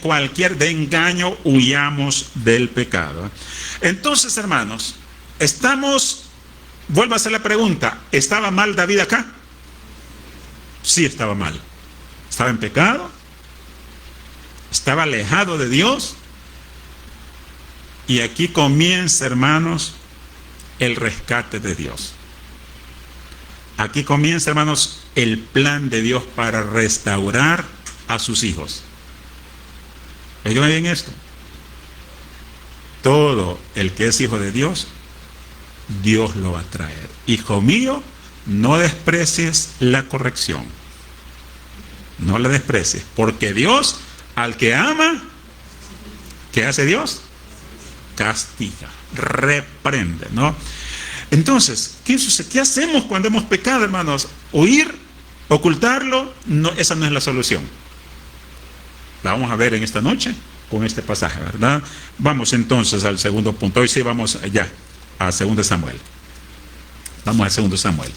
C: engaño, huyamos del pecado. Entonces, hermanos, vuelvo a hacer la pregunta, ¿estaba mal David acá? Sí, estaba mal. Estaba en pecado, estaba alejado de Dios, y aquí comienza, hermanos, el rescate de Dios. Aquí comienza, hermanos, el plan de Dios para restaurar a sus hijos. Oigan bien esto. Todo el que es hijo de Dios, Dios lo va a traer. Hijo mío, no desprecies la corrección. No la desprecies, porque Dios, al que ama, ¿qué hace Dios? Castiga, reprende, ¿no? Entonces, ¿qué hacemos cuando hemos pecado, hermanos? ¿Huir? ¿Ocultarlo? No, esa no es la solución. La vamos a ver en esta noche con este pasaje, ¿verdad? Vamos entonces al segundo punto. Hoy sí vamos ya a 2 Samuel. Vamos a 2 Samuel.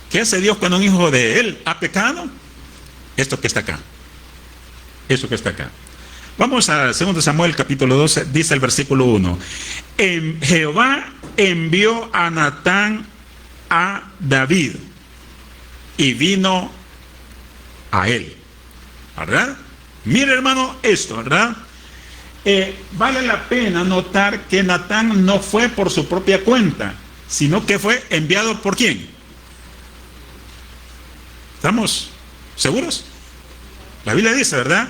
C: ¿Qué hace Dios cuando un hijo de él ha pecado? Esto que está acá. Eso que está acá. Vamos a 2 Samuel capítulo 12, dice el versículo 1. Jehová envió a Natán a David y vino a él. ¿Verdad? Mire, hermano, esto, ¿verdad? Vale la pena notar que Natán no fue por su propia cuenta, sino que fue enviado por ¿quién? ¿Estamos seguros? La Biblia dice, ¿verdad?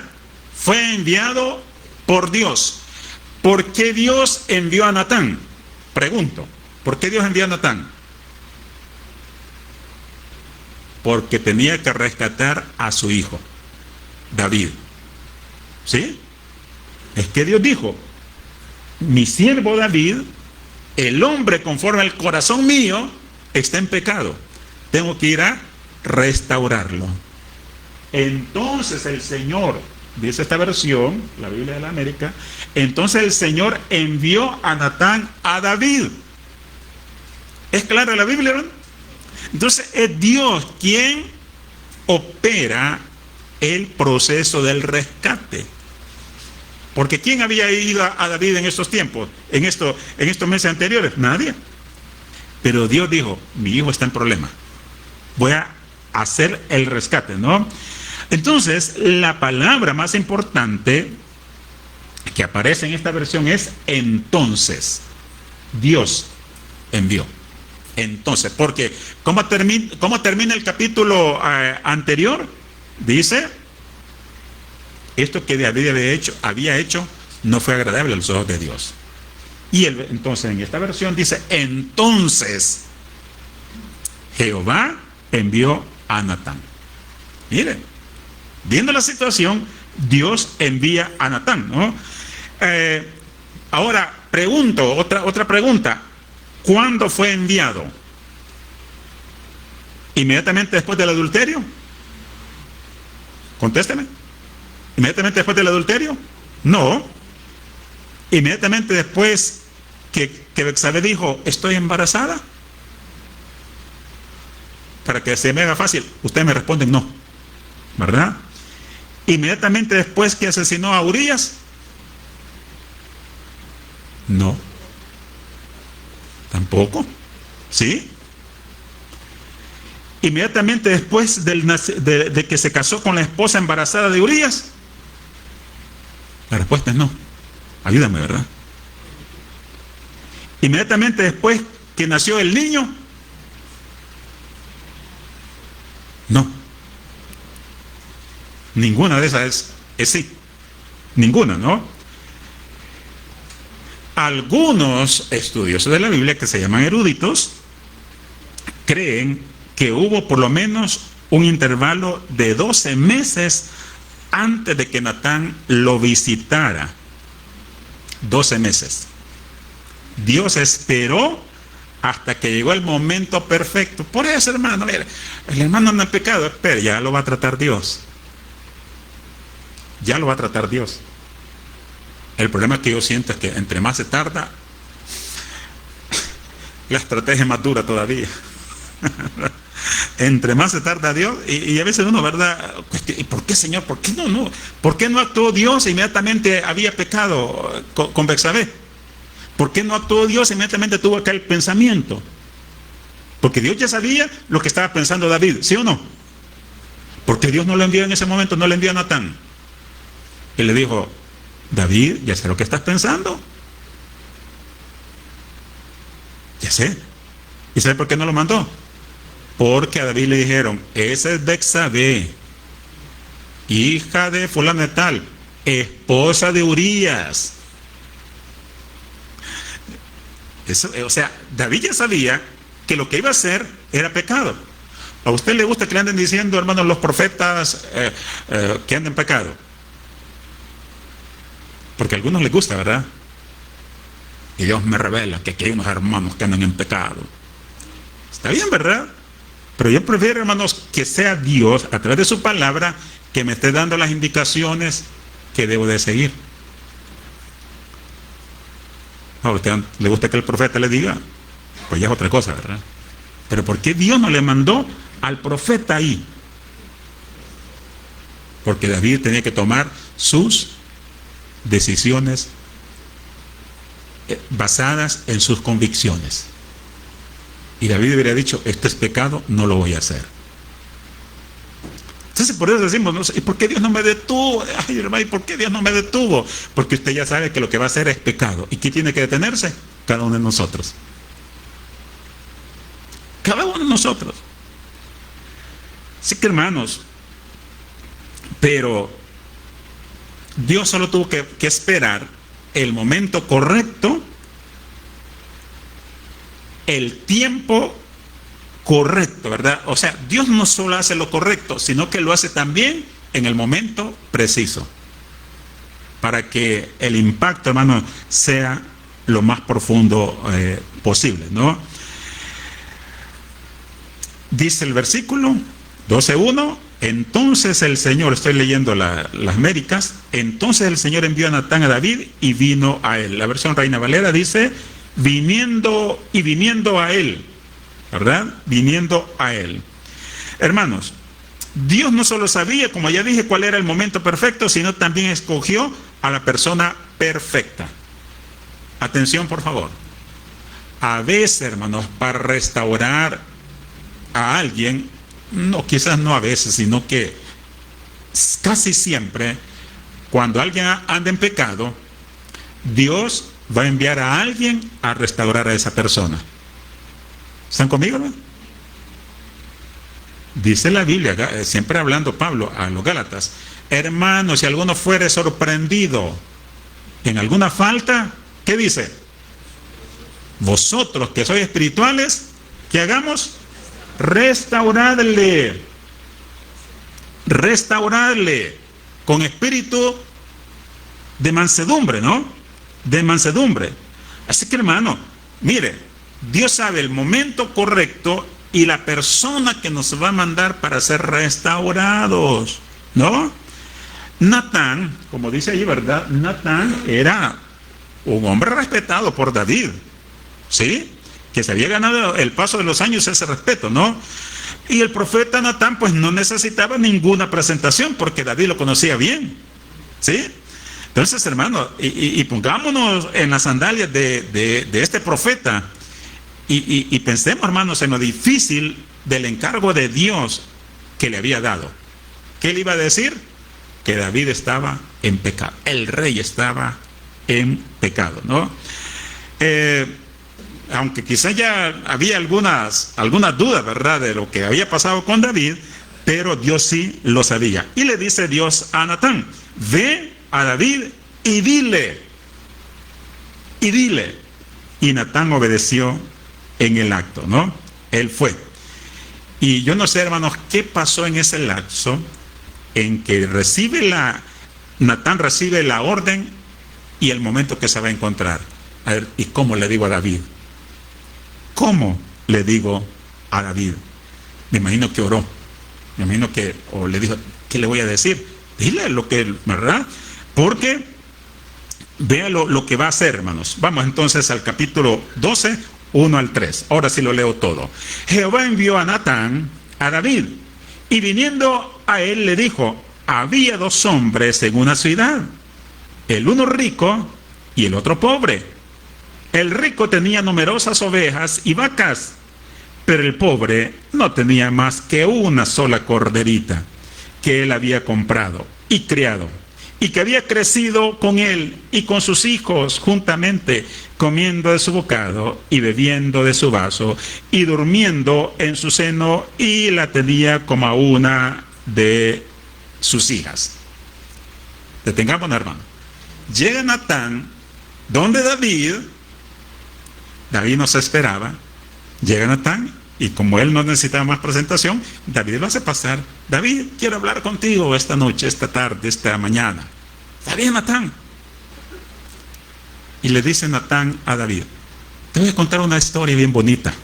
C: Fue enviado por Dios. ¿Por qué Dios envió a Natán? Pregunto, ¿por qué Dios envió a Natán? Porque tenía que rescatar a su hijo, David. ¿Sí? Es que Dios dijo, mi siervo David, el hombre conforme al corazón mío, está en pecado. Tengo que ir a restaurarlo. Entonces el Señor, dice esta versión, la Biblia de la América, entonces el Señor envió a Natán a David. ¿Es clara la Biblia, ¿no? Entonces es Dios quien opera el proceso del rescate. Porque ¿quién había ido a David en estos tiempos, en estos meses anteriores? Nadie. Pero Dios dijo, mi hijo está en problema. Voy a hacer el rescate, ¿no? Entonces, la palabra más importante que aparece en esta versión es entonces. Dios envió. Entonces, porque ¿cómo termina el capítulo anterior? Dice, esto que David había hecho no fue agradable a los ojos de Dios. Y entonces en esta versión dice, entonces Jehová envió a Natán. Miren, viendo la situación, Dios envía a Natán, ¿no? Ahora, pregunto, otra pregunta. ¿Cuándo fue enviado? ¿Inmediatamente después del adulterio? Contésteme. ¿Inmediatamente después del adulterio? No. ¿Inmediatamente después que Betsabé dijo, estoy embarazada? Para que se me haga fácil, ustedes me responden no, ¿verdad? ¿Inmediatamente después que asesinó a Urías? No. Tampoco. ¿Sí? Inmediatamente después de que se casó con la esposa embarazada de Urías. La respuesta es no. Ayúdame, ¿verdad? Inmediatamente después que nació el niño. No. Ninguna de esas es sí. Ninguna, ¿no? Algunos estudiosos de la Biblia, que se llaman eruditos, creen que hubo por lo menos un intervalo de 12 meses antes de que Natán lo visitara. 12 meses. Dios esperó hasta que llegó el momento perfecto. Por eso, hermano, mire, el hermano anda en pecado, espera, ya lo va a tratar Dios. Ya lo va a tratar Dios. El problema que yo siento es que entre más se tarda, la estrategia es más dura todavía. Entre más se tarda Dios, y a veces uno, ¿verdad? ¿Y por qué, Señor? ¿Por qué no? ¿Por qué no actuó Dios? Inmediatamente había pecado con Betsabé. ¿Por qué no actuó Dios? Inmediatamente tuvo acá el pensamiento. Porque Dios ya sabía lo que estaba pensando David, ¿sí o no? Porque Dios no lo envió en ese momento, no le envió a Natán. Y le dijo, David, ya sé lo que estás pensando. Ya sé. ¿Y sabe por qué no lo mandó? Porque a David le dijeron, esa es Betsabé, hija de fulano de tal, esposa de Urías. Eso, o sea, David ya sabía que lo que iba a hacer era pecado. ¿A usted le gusta que le anden diciendo, hermanos, los profetas que anden en pecado? Porque a algunos les gusta, ¿verdad? Y Dios me revela que aquí hay unos hermanos que andan en pecado. Está bien, ¿verdad? Pero yo prefiero, hermanos, que sea Dios, a través de su palabra, que me esté dando las indicaciones que debo de seguir. ¿A usted le gusta que el profeta le diga? Pues ya es otra cosa, ¿verdad? Pero ¿por qué Dios no le mandó al profeta ahí? Porque David tenía que tomar sus decisiones basadas en sus convicciones. Y David hubiera dicho, esto es pecado, no lo voy a hacer. Entonces por eso decimos, no sé, ¿y por qué Dios no me detuvo? Ay, hermano, ¿y por qué Dios no me detuvo? Porque usted ya sabe que lo que va a hacer es pecado. ¿Y quién tiene que detenerse? Cada uno de nosotros. Cada uno de nosotros. Así que, hermanos, pero Dios solo tuvo que esperar el momento correcto, el tiempo correcto, ¿verdad? O sea, Dios no solo hace lo correcto, sino que lo hace también en el momento preciso, para que el impacto, hermano, sea lo más profundo posible, ¿no? Dice el versículo 12:1, entonces el Señor, estoy leyendo las médicas, entonces el Señor envió a Natán a David y vino a él. La versión Reina Valera dice, viniendo a él, ¿verdad? Viniendo a él. Hermanos, Dios no solo sabía, como ya dije, cuál era el momento perfecto, sino también escogió a la persona perfecta. Atención, por favor. A veces, hermanos, para restaurar a alguien, no, quizás no a veces, sino que casi siempre, cuando alguien anda en pecado, Dios va a enviar a alguien a restaurar a esa persona. ¿Están conmigo, no? Dice la Biblia, siempre hablando Pablo a los Gálatas, hermanos, si alguno fuere sorprendido en alguna falta, ¿qué dice? Vosotros que sois espirituales, ¿qué hagamos? Restauradle con espíritu de mansedumbre, ¿no? De mansedumbre. Así que, hermano, mire, Dios sabe el momento correcto y la persona que nos va a mandar para ser restaurados, ¿no? Natán, como dice ahí, ¿verdad? Natán era un hombre respetado por David, ¿sí? Que se había ganado el paso de los años ese respeto, ¿no? Y el profeta Natán pues no necesitaba ninguna presentación porque David lo conocía bien, ¿sí? Entonces, hermano, y pongámonos en las sandalias de este profeta y pensemos, hermanos, en lo difícil del encargo de Dios que le había dado. ¿Qué le iba a decir? Que David estaba en pecado, el rey estaba en pecado, ¿no? Aunque quizás ya había algunas dudas, ¿verdad?, de lo que había pasado con David, pero Dios sí lo sabía. Y le dice Dios a Natán, ve a David y dile. Y Natán obedeció en el acto, ¿no? Él fue. Y yo no sé, hermanos, qué pasó en ese lapso en que Natán recibe la orden y el momento que se va a encontrar. A ver, ¿y cómo le digo a David? ¿Cómo le digo a David? Me imagino que oró. Me imagino que, o le dijo, ¿qué le voy a decir? Dile lo que, ¿verdad? Porque vea lo que va a hacer, hermanos. Vamos entonces al capítulo 12, 1 al 3. Ahora sí lo leo todo. Jehová envió a Natán a David, y viniendo a él le dijo: había 2 hombres en una ciudad, el uno rico y el otro pobre. El rico tenía numerosas ovejas y vacas, pero el pobre no tenía más que una sola corderita que él había comprado y criado, y que había crecido con él y con sus hijos juntamente, comiendo de su bocado y bebiendo de su vaso y durmiendo en su seno, y la tenía como a una de sus hijas. Detengámonos, hermano. Llega Natán donde David no se esperaba. Llega Natán, y como él no necesitaba más presentación, David lo hace pasar. David, quiero hablar contigo esta noche, esta tarde, esta mañana. Está bien, Natán. Y le dice Natán a David: te voy a contar una historia bien bonita.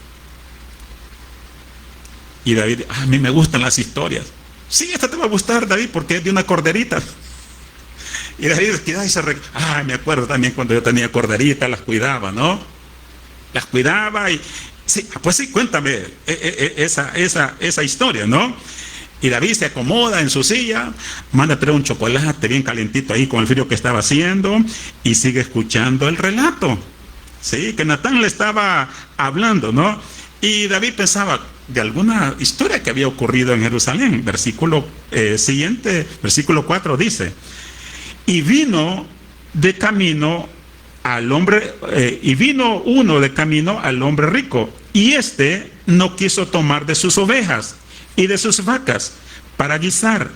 C: Y David: a mí me gustan las historias. Sí, esta te va a gustar, David, porque es de una corderita. Y David me acuerdo también cuando yo tenía corderitas, las cuidaba, ¿no? Las cuidaba y... sí, pues sí, cuéntame esa historia, ¿no? Y David se acomoda en su silla, manda a traer un chocolate bien calentito ahí con el frío que estaba haciendo, y sigue escuchando el relato, ¿sí? Que Natán le estaba hablando, ¿no? Y David pensaba de alguna historia que había ocurrido en Jerusalén. Versículo siguiente, versículo 4 dice: y vino de camino al hombre, y vino uno de camino al hombre rico, y éste no quiso tomar de sus ovejas y de sus vacas para guisar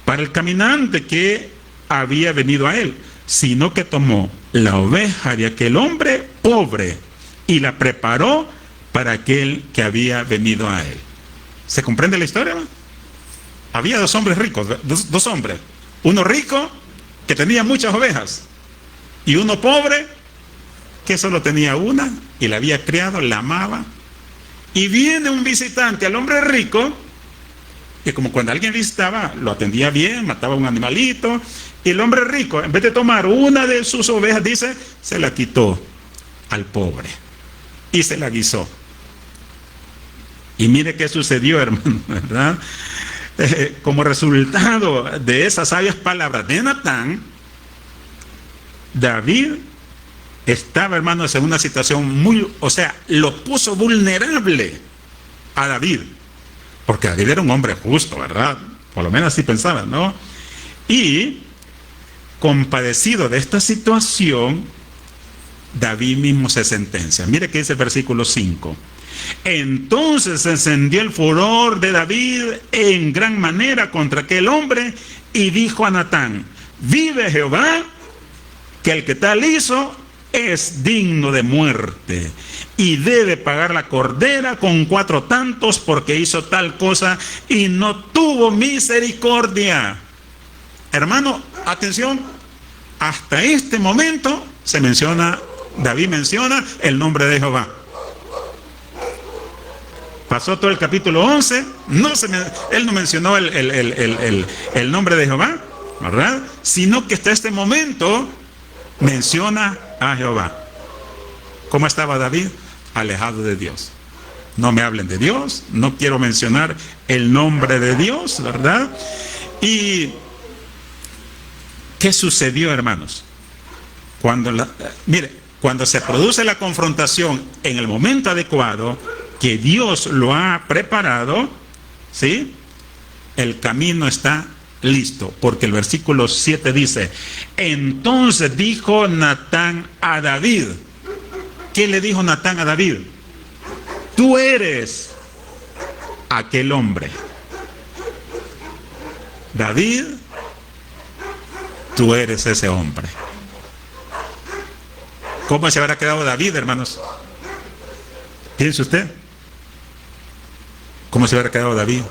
C: para el caminante que había venido a él, sino que tomó la oveja de aquel hombre pobre y la preparó para aquel que había venido a él. ¿Se comprende la historia, ¿no? Había 2 hombres ricos, dos hombres, uno rico que tenía muchas ovejas, y uno pobre que solo tenía una y la había criado, la amaba. Y viene un visitante al hombre rico, que como cuando alguien visitaba, lo atendía bien, mataba un animalito, y el hombre rico, en vez de tomar una de sus ovejas, dice, se la quitó al pobre y se la guisó. Y mire qué sucedió, hermano, ¿verdad? Como resultado de esas sabias palabras de Natán, David estaba, hermanos, en una situación lo puso vulnerable a David, porque David era un hombre justo, ¿verdad? Por lo menos así pensaba, ¿no? Y compadecido de esta situación, David mismo se sentencia. Mire que dice el versículo 5: entonces se encendió el furor de David en gran manera contra aquel hombre, y dijo a Natán: vive Jehová, que el que tal hizo es digno de muerte, y debe pagar la cordera con 4 tantos, porque hizo tal cosa y no tuvo misericordia. Hermano, atención, hasta este momento David menciona el nombre de Jehová. Pasó todo el capítulo 11, él no mencionó el nombre de Jehová, ¿verdad? Sino que hasta este momento menciona a Jehová. ¿Cómo estaba David? Alejado de Dios. No me hablen de Dios, no quiero mencionar el nombre de Dios, ¿verdad? Y ¿qué sucedió, hermanos? Cuando se produce la confrontación en el momento adecuado, que Dios lo ha preparado, ¿sí? El camino está listo, porque el versículo 7 dice: entonces dijo Natán a David. ¿Qué le dijo Natán a David? Tú eres aquel hombre. David, tú eres ese hombre. ¿Cómo se habrá quedado David, hermanos? Piense usted. ¿Cómo se habrá quedado David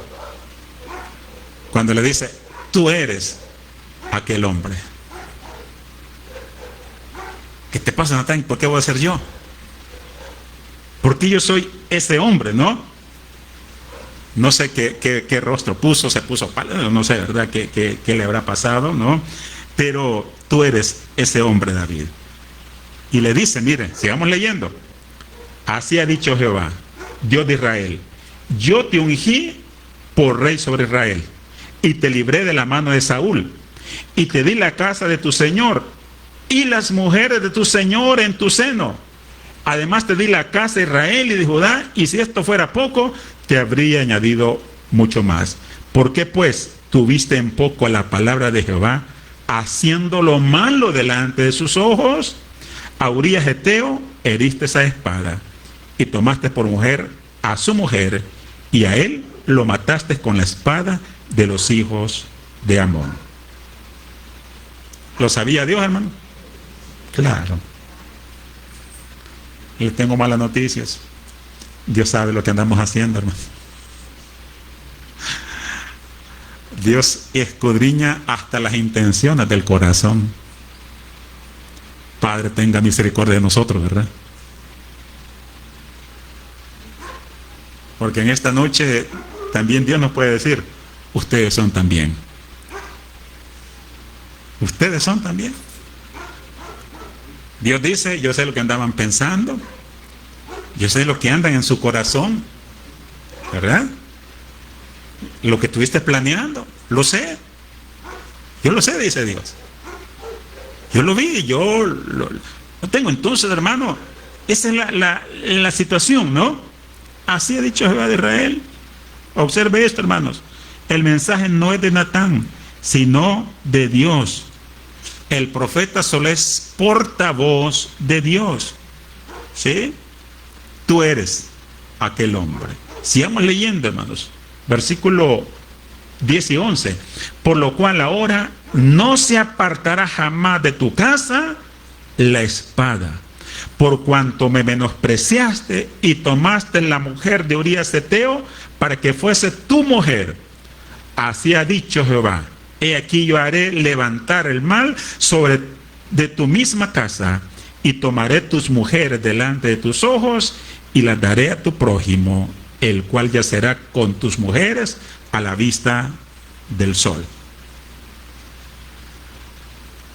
C: cuando le dice: tú eres aquel hombre? ¿Qué te pasa, Natán? ¿Por qué voy a ser yo? Porque yo soy ese hombre, ¿no? No sé qué rostro puso, se puso pálido, no sé, ¿verdad? ¿Qué le habrá pasado, no? Pero tú eres ese hombre, David. Y le dice, mire, sigamos leyendo. Así ha dicho Jehová, Dios de Israel, yo te ungí por rey sobre Israel, y te libré de la mano de Saúl, y te di la casa de tu señor, y las mujeres de tu señor en tu seno. Además te di la casa de Israel y de Judá, y si esto fuera poco, te habría añadido mucho más. ¿Por qué pues tuviste en poco la palabra de Jehová, haciendo lo malo delante de sus ojos? A Urías Heteo heriste esa espada, y tomaste por mujer a su mujer, y a él lo mataste con la espada de los hijos de Amón. ¿Lo sabía Dios, hermano? Claro. Le tengo malas noticias. Dios sabe lo que andamos haciendo, hermano. Dios escudriña hasta las intenciones del corazón. Padre, tenga misericordia de nosotros, ¿verdad? Porque en esta noche también Dios nos puede decir, ustedes son también. Ustedes son también. Dios dice, yo sé lo que andaban pensando, yo sé lo que andan en su corazón, ¿verdad? Lo que estuviste planeando, lo sé. Yo lo sé, dice Dios. Yo lo vi, yo lo tengo. Entonces, hermano, esa es la situación, ¿no? Así ha dicho Jehová de Israel. Observe esto, hermanos. El mensaje no es de Natán, sino de Dios. El profeta solo es portavoz de Dios. ¿Sí? Tú eres aquel hombre. Sigamos leyendo, hermanos. Versículo 10 y 11. Por lo cual ahora no se apartará jamás de tu casa la espada, por cuanto me menospreciaste y tomaste la mujer de Urías Heteo para que fuese tu mujer. Así ha dicho Jehová. He aquí yo haré levantar el mal sobre de tu misma casa, y tomaré tus mujeres delante de tus ojos, y las daré a tu prójimo, el cual yacerá con tus mujeres a la vista del sol.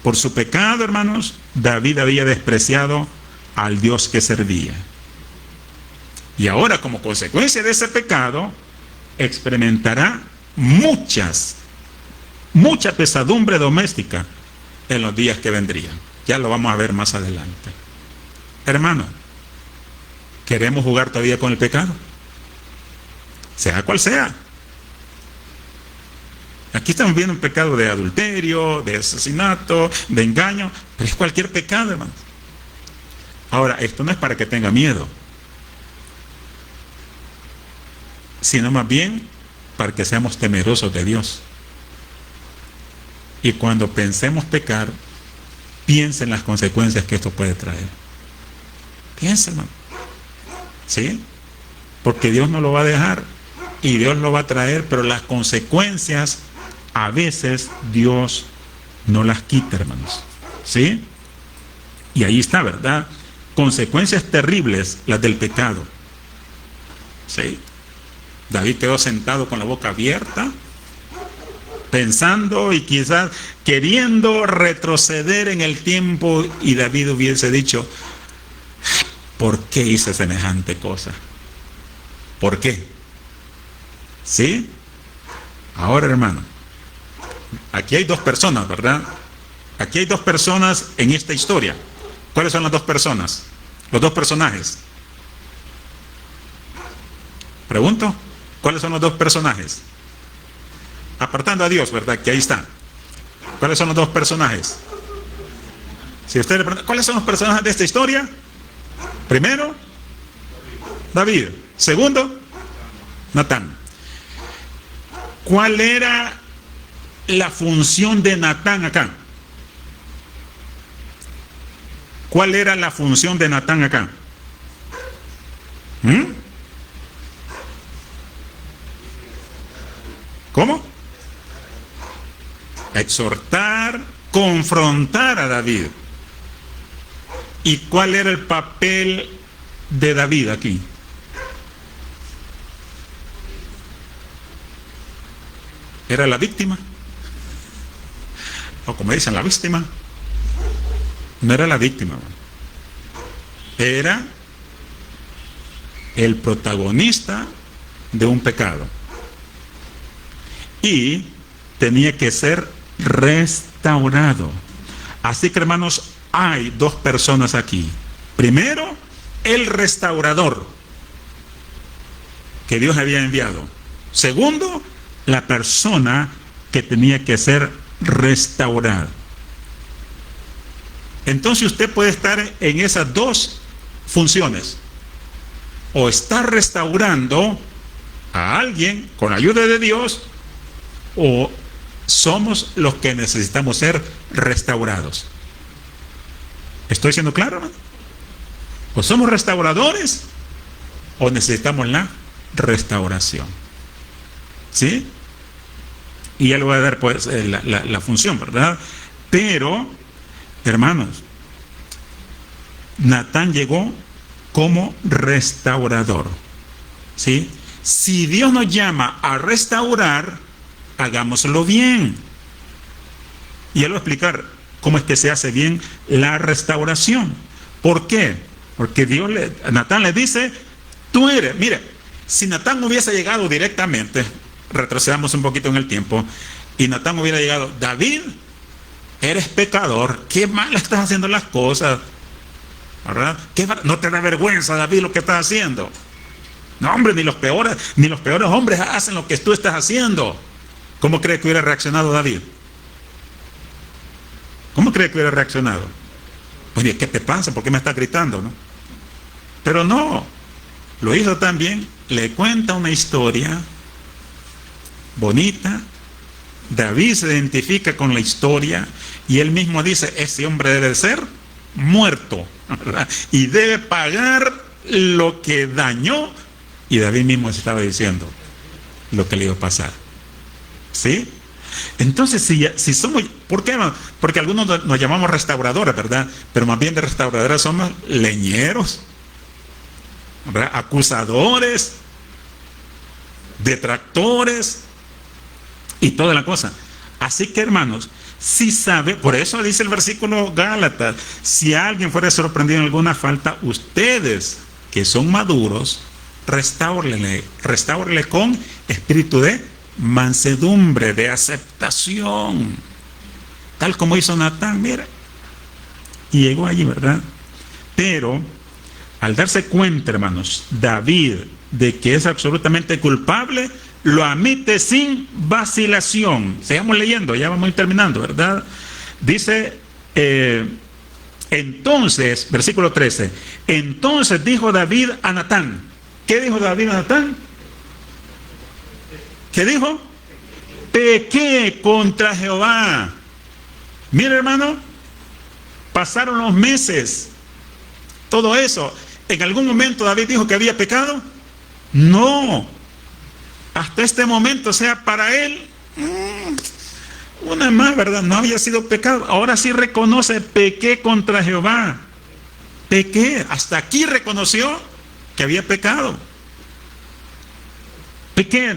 C: Por su pecado, hermanos, David había despreciado al Dios que servía. Y ahora, como consecuencia de ese pecado, experimentará mucha pesadumbre doméstica en los días que vendrían. Ya lo vamos a ver más adelante. Hermano, ¿queremos jugar todavía con el pecado? Sea cual sea. Aquí estamos viendo un pecado de adulterio, de asesinato, de engaño, pero es cualquier pecado, hermano. Ahora, esto no es para que tenga miedo, sino más bien para que seamos temerosos de Dios. Y cuando pensemos pecar, piensen en las consecuencias que esto puede traer. Piensen, hermano. ¿Sí? Porque Dios no lo va a dejar y Dios lo va a traer, pero las consecuencias a veces Dios no las quita, hermanos. ¿Sí? Y ahí está, ¿verdad? Consecuencias terribles, las del pecado. ¿Sí? David quedó sentado con la boca abierta, pensando y quizás queriendo retroceder en el tiempo, y David hubiese dicho, ¿por qué hice semejante cosa? ¿Por qué? ¿Sí? Ahora, hermano, aquí hay dos personas, ¿verdad? Aquí hay dos personas en esta historia. ¿Cuáles son las dos personas? Los dos personajes. Pregunto, ¿cuáles son los dos personajes? Apartando a Dios, ¿verdad? Que ahí está. ¿Cuáles son los dos personajes? Si usted le pregunta, ¿cuáles son los personajes de esta historia? Primero, David. Segundo, Natán. ¿Cuál era la función de Natán acá? ¿Cuál era la función de Natán acá? ¿Cómo? Exhortar, confrontar a David. ¿Y cuál era el papel de David aquí? ¿Era la víctima? O como dicen, la víctima. No era la víctima. Era el protagonista de un pecado. Y tenía que ser restaurado. Así que, hermanos, hay dos personas aquí. Primero, el restaurador que Dios había enviado. Segundo, la persona que tenía que ser restaurada. Entonces usted puede estar en esas dos funciones. O está restaurando a alguien con ayuda de Dios, o somos los que necesitamos ser restaurados. ¿Estoy siendo claro, hermano? O somos restauradores o necesitamos la restauración. ¿Sí? Y ya le voy a dar pues la función, ¿verdad? Pero, hermanos, Natán llegó como restaurador. ¿Sí? Si Dios nos llama a restaurar, hagámoslo bien. Y él va a explicar cómo es que se hace bien la restauración. ¿Por qué? Porque Natán le dice, tú eres, mire, si Natán hubiese llegado directamente, retrocedamos un poquito en el tiempo, y Natán hubiera llegado, David, eres pecador, qué mal estás haciendo las cosas, ¿verdad? No te da vergüenza, David, lo que estás haciendo. No, hombre, ni los peores hombres hacen lo que tú estás haciendo. ¿Cómo cree que hubiera reaccionado David? ¿Cómo cree que hubiera reaccionado? Oye, ¿qué te pasa? ¿Por qué me estás gritando? ¿No? Pero no, lo hizo también, le cuenta una historia bonita. David se identifica con la historia y él mismo dice, ese hombre debe ser muerto, ¿verdad? Y debe pagar lo que dañó. Y David mismo se estaba diciendo lo que le iba a pasar. ¿Sí? Entonces, si somos, ¿por qué? Porque algunos nos llamamos restauradores, ¿verdad? Pero más bien de restauradores somos leñeros, ¿verdad? Acusadores, detractores y toda la cosa. Así que, hermanos, si sabe, por eso dice el versículo Gálatas, si alguien fuera sorprendido en alguna falta, ustedes que son maduros, restáurele con espíritu de mansedumbre, de aceptación, tal como hizo Natán, mira, y llegó allí, ¿verdad? Pero al darse cuenta, hermanos, David de que es absolutamente culpable, lo admite sin vacilación. Sigamos leyendo, ya vamos a ir terminando, ¿verdad? Dice entonces, versículo 13, entonces dijo David a Natán. ¿Qué dijo David a Natán? ¿Qué dijo? Pequé contra Jehová. Mira, hermano, pasaron los meses, todo eso. ¿En algún momento David dijo que había pecado? No. Hasta este momento, o sea, para él, una más, ¿verdad? No había sido pecado. Ahora sí reconoce, pequé contra Jehová. Pequé. Hasta aquí reconoció que había pecado. Pequé.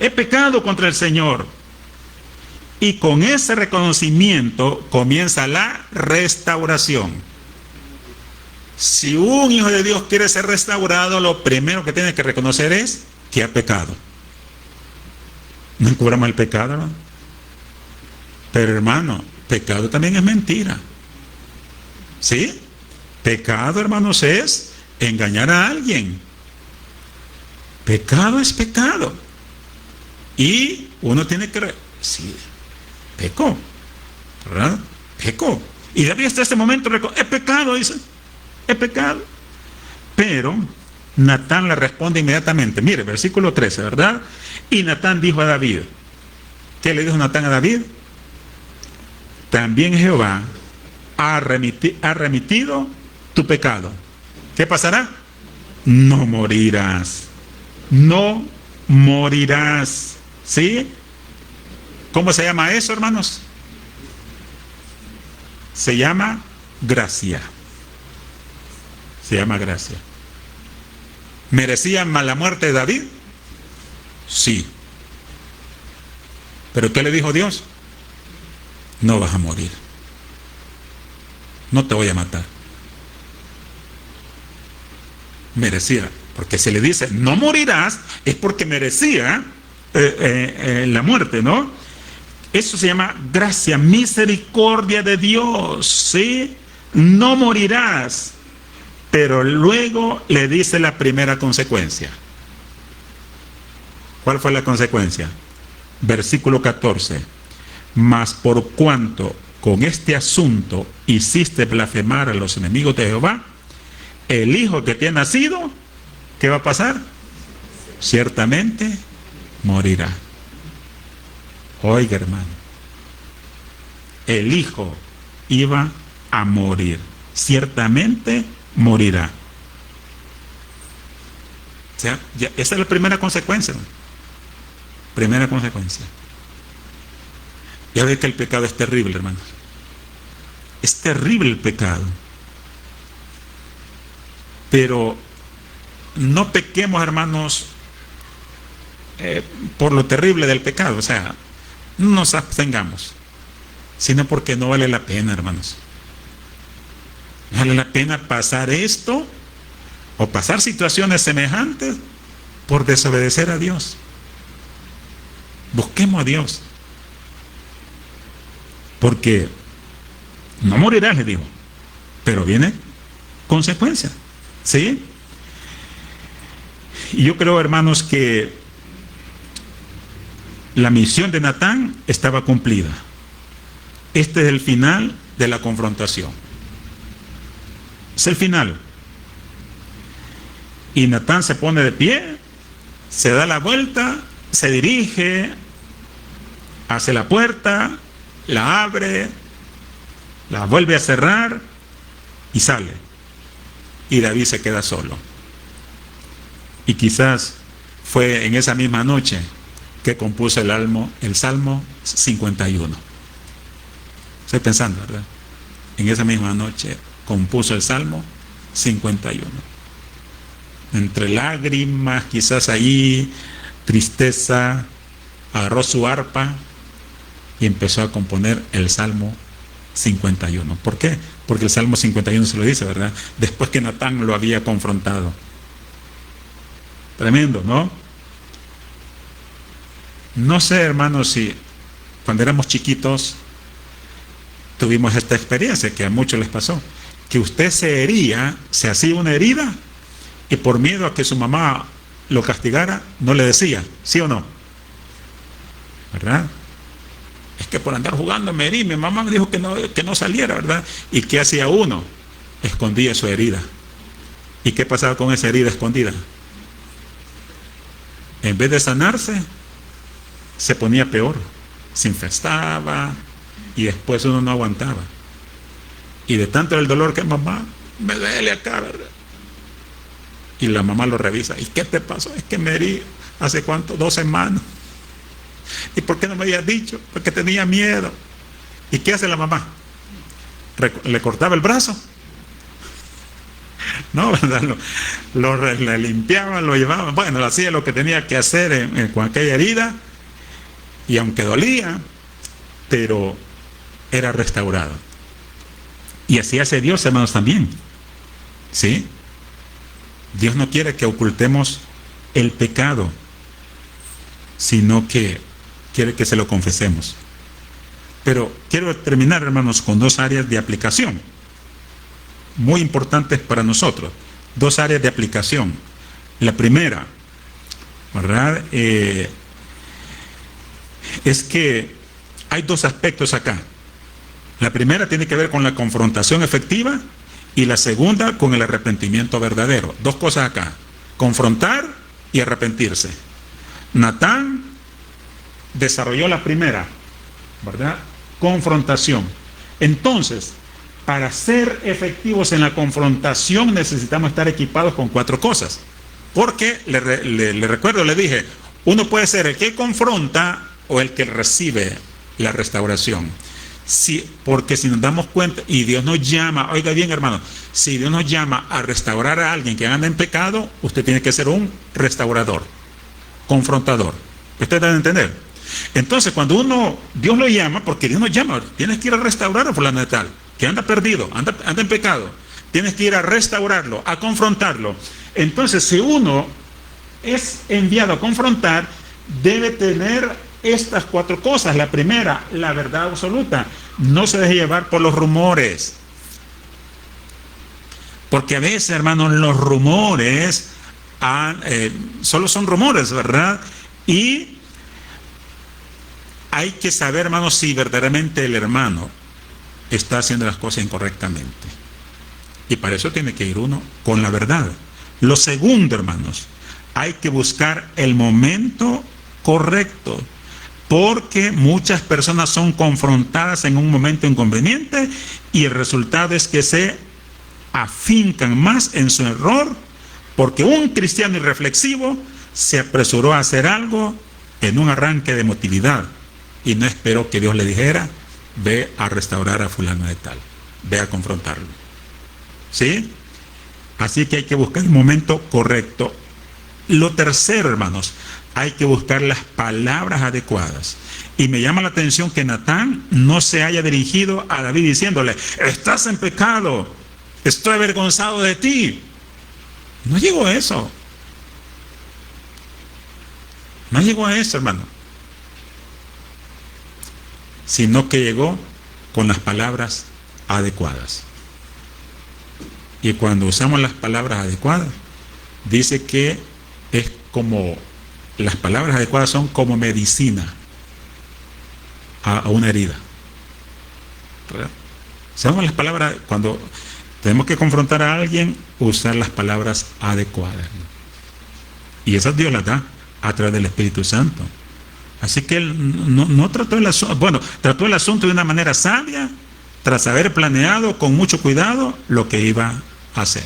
C: He pecado contra el Señor. Y con ese reconocimiento comienza la restauración. Si un hijo de Dios quiere ser restaurado, lo primero que tiene que reconocer es que ha pecado. No encubramos el pecado, ¿no? Pero, hermano, pecado también es mentira. ¿Sí? Pecado, hermanos, es engañar a alguien. Pecado es pecado. Y uno tiene que... Sí, pecó, ¿verdad? Pecó. Y David hasta este momento he pecado, dice. He pecado. Pero Natán le responde inmediatamente. Mire, versículo 13, ¿verdad? Y Natán dijo a David. ¿Qué le dijo Natán a David? También Jehová ha remitido tu pecado. ¿Qué pasará? No morirás. No morirás. ¿Sí? ¿Cómo se llama eso, hermanos? Se llama gracia. Se llama gracia. ¿Merecía la muerte de David? Sí. ¿Pero qué le dijo Dios? No vas a morir. No te voy a matar. Merecía Porque si le dice, no morirás, es porque merecía la muerte, ¿no? Eso se llama gracia, misericordia de Dios, ¿sí? No morirás. Pero luego le dice la primera consecuencia. ¿Cuál fue la consecuencia? Versículo 14. Mas por cuanto con este asunto hiciste blasfemar a los enemigos de Jehová, el hijo que te ha nacido, ¿qué va a pasar? Ciertamente morirá. Oiga, hermano, el hijo iba a morir, ciertamente morirá. O sea, esa es la primera consecuencia. Primera consecuencia. Ya ve que el pecado es terrible, hermanos. Es terrible el pecado. Pero no pequemos, hermanos, por lo terrible del pecado. O sea, no nos abstengamos, sino porque no vale la pena, hermanos. No vale la pena pasar esto o pasar situaciones semejantes por desobedecer a Dios. Busquemos a Dios. Porque no morirás, le digo, pero viene consecuencia, ¿sí? Y yo creo, hermanos, que la misión de Natán estaba cumplida. Este es el final de la confrontación. Es el final. Y Natán se pone de pie, se da la vuelta, se dirige hacia la puerta, la abre, la vuelve a cerrar y sale. Y David se queda solo. Y quizás fue en esa misma noche que compuso el Salmo 51. Estoy pensando, ¿verdad? En esa misma noche compuso el Salmo 51. Entre lágrimas, quizás ahí, tristeza, agarró su arpa y empezó a componer el Salmo 51. ¿Por qué? Porque el Salmo 51 se lo dice, ¿verdad? Después que Natán lo había confrontado. Tremendo, ¿no? No sé, hermanos, si cuando éramos chiquitos tuvimos esta experiencia que a muchos les pasó, que usted se hacía una herida y por miedo a que su mamá lo castigara, no le decía, ¿sí o no? ¿Verdad? Es que por andar jugando me herí, mi mamá me dijo que no saliera, ¿verdad? ¿Y qué hacía uno? Escondía su herida. ¿Y qué pasaba con esa herida escondida? En vez de sanarse, se ponía peor, se infestaba y después uno no aguantaba. Y de tanto el dolor que mamá, me duele acá, ¿verdad? Y la mamá lo revisa. ¿Y qué te pasó? Es que me herí hace cuánto, 2 semanas. ¿Y por qué no me habías dicho? Porque tenía miedo. ¿Y qué hace la mamá? ¿Le cortaba el brazo? No, ¿verdad? Le limpiaba, lo llevaba. Bueno, hacía lo que tenía que hacer con aquella herida. Y aunque dolía, pero era restaurado. Y así hace Dios, hermanos, también. ¿Sí? Dios no quiere que ocultemos el pecado, sino que quiere que se lo confesemos. Pero quiero terminar, hermanos, con 2 áreas de aplicación muy importantes para nosotros. 2 áreas de aplicación. La primera, ¿verdad? Es que hay 2 aspectos acá. La primera tiene que ver con la confrontación efectiva y la segunda con el arrepentimiento verdadero. 2 cosas acá: confrontar y arrepentirse. Natán desarrolló la primera, ¿verdad? Confrontación. Entonces, para ser efectivos en la confrontación necesitamos estar equipados con 4 cosas. Porque, le recuerdo, le dije, uno puede ser el que confronta o el que recibe la restauración. Sí, porque si nos damos cuenta y Dios nos llama, oiga bien, hermano, si Dios nos llama a restaurar a alguien que anda en pecado, usted tiene que ser un restaurador, confrontador. ¿Ustedes deben entender? Entonces, cuando Dios lo llama, porque Dios nos llama, tienes que ir a restaurar a fulano de tal, que anda perdido, anda en pecado, tienes que ir a restaurarlo, a confrontarlo. Entonces, si uno es enviado a confrontar, debe tener estas 4 cosas. La primera, la verdad absoluta. No se deje llevar por los rumores. Porque a veces, hermanos, los rumores solo son rumores, ¿verdad? Y hay que saber, hermanos, si verdaderamente el hermano está haciendo las cosas incorrectamente. Y para eso tiene que ir uno con la verdad. Lo segundo, hermanos, hay que buscar el momento correcto, porque muchas personas son confrontadas en un momento inconveniente y el resultado es que se afincan más en su error, porque un cristiano irreflexivo se apresuró a hacer algo en un arranque de emotividad y no esperó que Dios le dijera: ve a restaurar a fulano de tal, ve a confrontarlo. ¿Sí? Así que hay que buscar el momento correcto. Lo tercero, hermanos, hay que buscar las palabras adecuadas. Y me llama la atención que Natán no se haya dirigido a David diciéndole: estás en pecado, estoy avergonzado de ti. No llegó a eso. No llegó a eso, hermano. Sino que llegó con las palabras adecuadas. Y cuando usamos las palabras adecuadas, dice que es como, las palabras adecuadas son como medicina a una herida. ¿Verdad? Usamos las palabras, cuando tenemos que confrontar a alguien, usar las palabras adecuadas. Y esas Dios las da a través del Espíritu Santo. Así que él no trató el asunto, bueno, trató el asunto de una manera sabia, tras haber planeado con mucho cuidado lo que iba a hacer.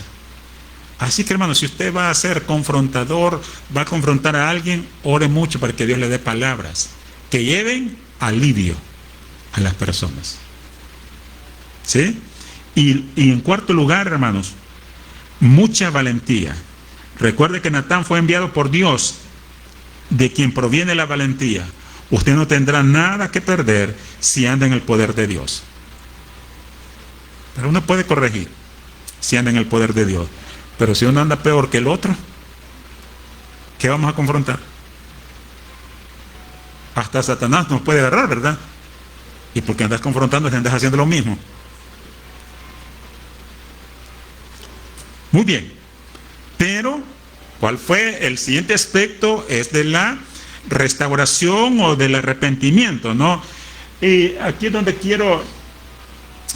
C: Así que, hermano, si usted va a ser confrontador, va a confrontar a alguien, ore mucho para que Dios le dé palabras que lleven alivio a las personas. ¿Sí? Y en cuarto lugar, hermanos, mucha valentía. Recuerde que Natán fue enviado por Dios, de quien proviene la valentía. Usted no tendrá nada que perder si anda en el poder de Dios. Pero uno puede corregir si anda en el poder de Dios. Pero si uno anda peor que el otro, ¿qué vamos a confrontar? Hasta Satanás nos puede agarrar, ¿verdad? Y porque andas confrontando, andas haciendo lo mismo. Muy bien. Pero, ¿cuál fue el siguiente aspecto? Es de la restauración o del arrepentimiento, ¿no? Y aquí es donde quiero,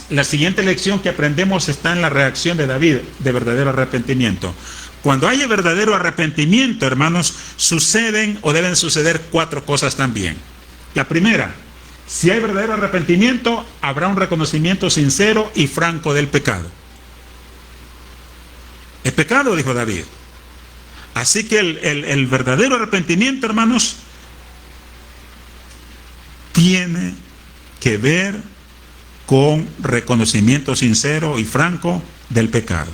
C: la siguiente lección que aprendemos está en la reacción de David, de verdadero arrepentimiento. Cuando haya verdadero arrepentimiento, hermanos, suceden o deben suceder 4 cosas también. La primera, si hay verdadero arrepentimiento, habrá un reconocimiento sincero y franco del pecado. Es pecado, dijo David. Así que el verdadero arrepentimiento, hermanos, tiene que ver con reconocimiento sincero y franco del pecado.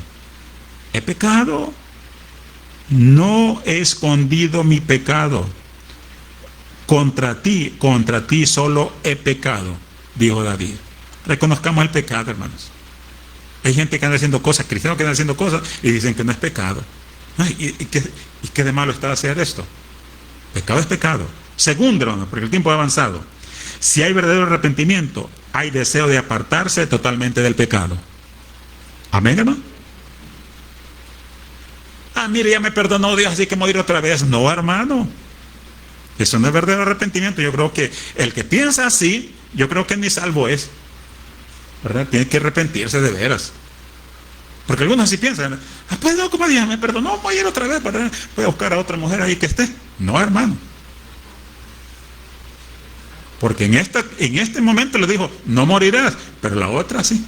C: He pecado, no he escondido mi pecado. Contra ti solo he pecado, dijo David. Reconozcamos el pecado, hermanos. Hay gente que anda haciendo cosas, cristianos que andan haciendo cosas y dicen que no es pecado. ¿Y qué de malo está hacer esto? Pecado es pecado. Segundo, hermano, porque el tiempo ha avanzado. Si hay verdadero arrepentimiento, hay deseo de apartarse totalmente del pecado. Amén, hermano. Mire, ya me perdonó Dios, así que me voy a ir otra vez. No, hermano. Eso no es verdadero arrepentimiento. Yo creo que el que piensa así, yo creo que ni salvo es. ¿Verdad? Tiene que arrepentirse de veras. Porque algunos así piensan: pues no, como Dios me perdonó, voy a ir otra vez, ¿verdad? Voy a buscar a otra mujer ahí que esté. No, hermano. Porque en este momento le dijo: no morirás, pero la otra sí.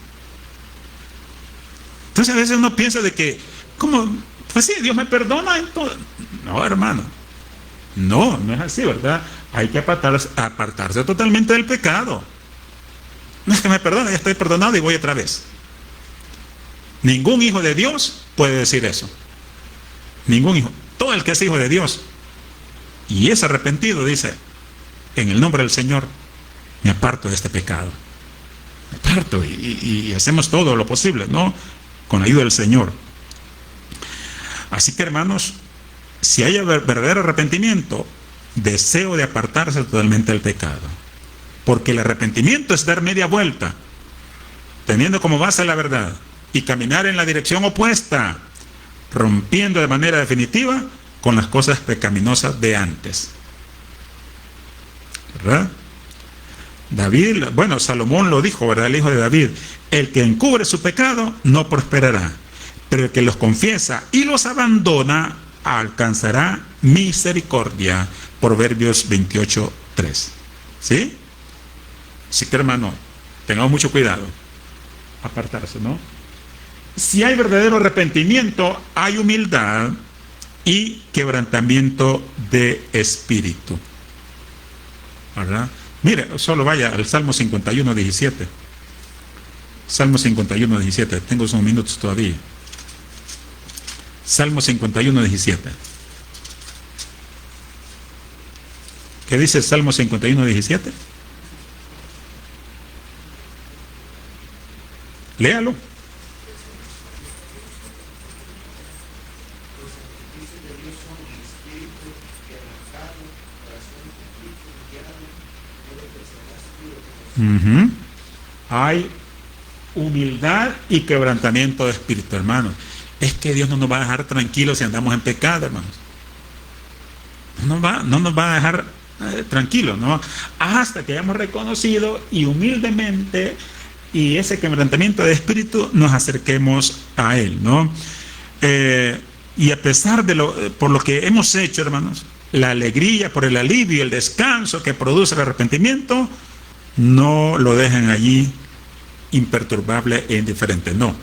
C: Entonces a veces uno piensa de que, ¿cómo? Pues sí, Dios me perdona. Entonces, no, hermano. No es así, ¿verdad? Hay que apartarse totalmente del pecado. No es que me perdone, ya estoy perdonado y voy otra vez. Ningún hijo de Dios puede decir eso. Ningún hijo. Todo el que es hijo de Dios y es arrepentido dice: en el nombre del Señor me aparto de este pecado. Me aparto y hacemos todo lo posible, ¿no? Con la ayuda del Señor. Así que, hermanos, si hay verdadero arrepentimiento, deseo de apartarse totalmente del pecado. Porque el arrepentimiento es dar media vuelta, teniendo como base la verdad, y caminar en la dirección opuesta, rompiendo de manera definitiva con las cosas pecaminosas de antes. ¿Verdad? David, bueno, Salomón lo dijo, ¿verdad? El hijo de David: el que encubre su pecado no prosperará, pero el que los confiesa y los abandona alcanzará misericordia. Proverbios 28:3. ¿Sí? Así que, hermano, tengamos mucho cuidado. Apartarse, ¿no? Si hay verdadero arrepentimiento, hay humildad y quebrantamiento de espíritu. ¿Verdad? Mire, solo vaya al Salmo 51:17. Salmo 51:17. Tengo unos minutos todavía. Salmo 51:17. ¿Qué dice el Salmo 51:17? Léalo. Hay humildad y quebrantamiento de espíritu, hermanos. Es que Dios no nos va a dejar tranquilos si andamos en pecado, hermanos. No nos va a dejar tranquilos, ¿no? Hasta que hayamos reconocido y humildemente, y ese quebrantamiento de espíritu, nos acerquemos a Él, ¿no? Y a pesar de por lo que hemos hecho, hermanos, la alegría por el alivio y el descanso que produce el arrepentimiento, no lo dejen allí imperturbable e indiferente. No,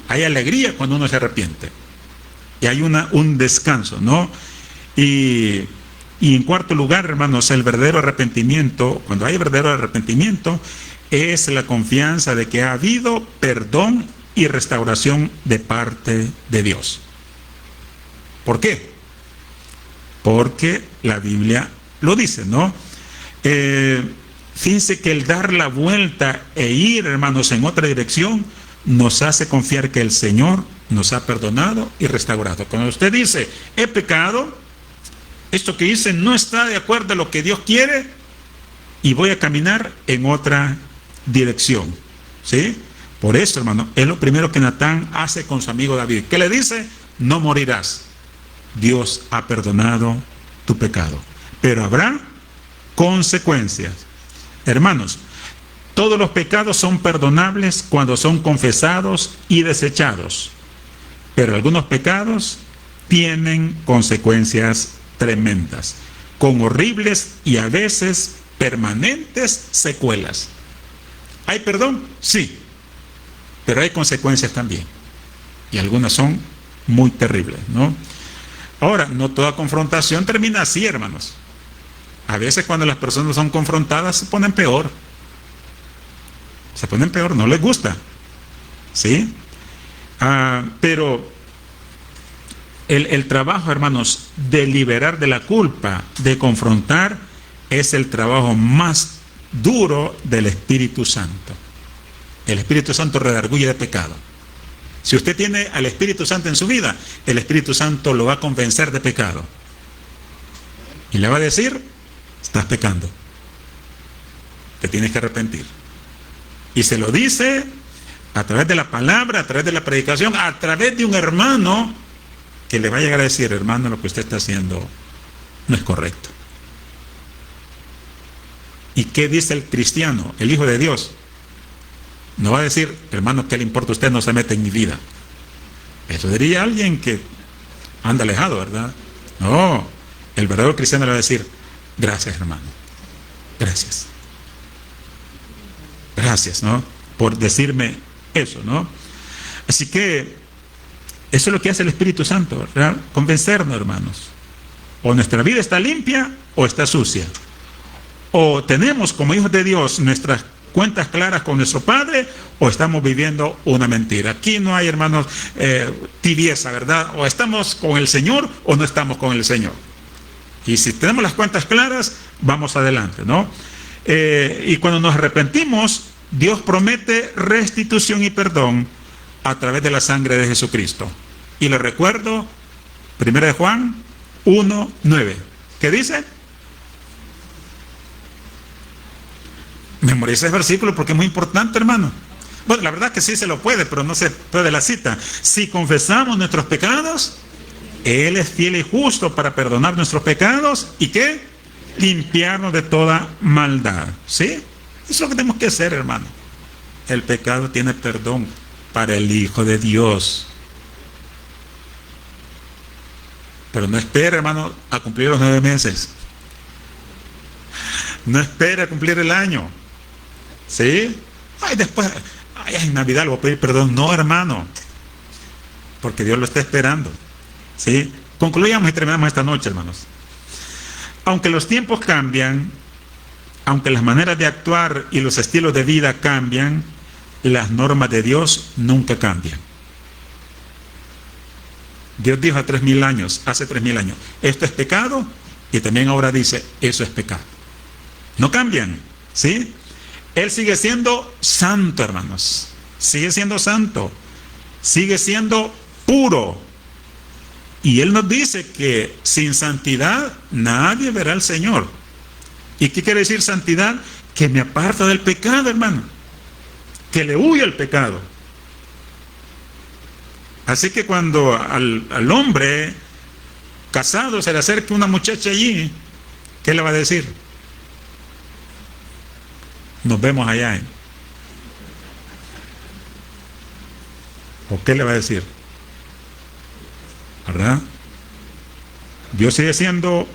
C: hay alegría cuando uno se arrepiente y hay un descanso, ¿no? Y en cuarto lugar, hermanos, el verdadero arrepentimiento, cuando hay verdadero arrepentimiento, es la confianza de que ha habido perdón y restauración de parte de Dios. ¿Por qué? Porque la Biblia lo dice, ¿no? Fíjense que el dar la vuelta e ir, hermanos, en otra dirección, nos hace confiar que el Señor nos ha perdonado y restaurado. Cuando usted dice: he pecado, esto que hice no está de acuerdo a lo que Dios quiere, y voy a caminar en otra dirección, ¿sí? Por eso, hermano, es lo primero que Natán hace con su amigo David. ¿Qué le dice? No morirás. Dios ha perdonado tu pecado, pero habrá consecuencias. Hermanos, todos los pecados son perdonables cuando son confesados y desechados, pero algunos pecados tienen consecuencias tremendas, con horribles y a veces permanentes secuelas. ¿Hay perdón? Sí, pero hay consecuencias también, y algunas son muy terribles, ¿no? Ahora, no toda confrontación termina así, hermanos. A veces cuando las personas son confrontadas se ponen peor. No les gusta, ¿sí? Pero el trabajo, hermanos, de liberar de la culpa, de confrontar, es el trabajo más duro del Espíritu Santo. El Espíritu Santo redarguye de pecado. Si usted tiene al Espíritu Santo en su vida, el Espíritu Santo lo va a convencer de pecado. Y le va a decir: estás pecando, te tienes que arrepentir. Y se lo dice a través de la palabra, a través de la predicación, a través de un hermano que le va a llegar a decir: hermano, lo que usted está haciendo no es correcto. ¿Y qué dice el cristiano, el Hijo de Dios? No va a decir: hermano, ¿qué le importa a usted? No se mete en mi vida. Eso diría alguien que anda alejado, ¿verdad? No, el verdadero cristiano le va a decir: gracias, hermano, gracias, ¿no? Por decirme eso, ¿no? Así que eso es lo que hace el Espíritu Santo, ¿verdad? Convencernos, hermanos. O nuestra vida está limpia o está sucia. O tenemos como hijos de Dios nuestras cuentas claras con nuestro Padre, o estamos viviendo una mentira. Aquí no hay, hermanos, tibieza, ¿verdad? O estamos con el Señor o no estamos con el Señor. Y si tenemos las cuentas claras, vamos adelante, ¿no? Y cuando nos arrepentimos, Dios promete restitución y perdón a través de la sangre de Jesucristo. Y le recuerdo Primera de Juan 1:9. ¿Qué dice? Memoriza ese versículo porque es muy importante, hermano. Bueno, la verdad que sí se lo puede, pero no se puede la cita. Si confesamos nuestros pecados, Él es fiel y justo para perdonar nuestros pecados y ¿qué? Limpiarnos de toda maldad. ¿Sí? Eso es lo que tenemos que hacer, hermano. El pecado tiene perdón para el Hijo de Dios. Pero no espere, hermano, a cumplir los 9 meses. No espere a cumplir el año. ¿Sí? Ay, después, en Navidad le voy a pedir perdón. No, hermano. Porque Dios lo está esperando. ¿Sí? Concluyamos y terminamos esta noche, hermanos. Aunque los tiempos cambian, aunque las maneras de actuar y los estilos de vida cambian, las normas de Dios nunca cambian. Dios dijo hace 3.000 años, esto es pecado, y también ahora dice, eso es pecado. No cambian, ¿sí? Él sigue siendo santo, hermanos. Sigue siendo santo. Sigue siendo puro. Y Él nos dice que sin santidad nadie verá al Señor. ¿Y qué quiere decir santidad? Que me aparta del pecado, hermano. Que le huye al pecado. Así que cuando al hombre casado se le acerque una muchacha allí, ¿qué le va a decir? Nos vemos allá. ¿O qué le va a decir? ¿Verdad? Dios sigue siendo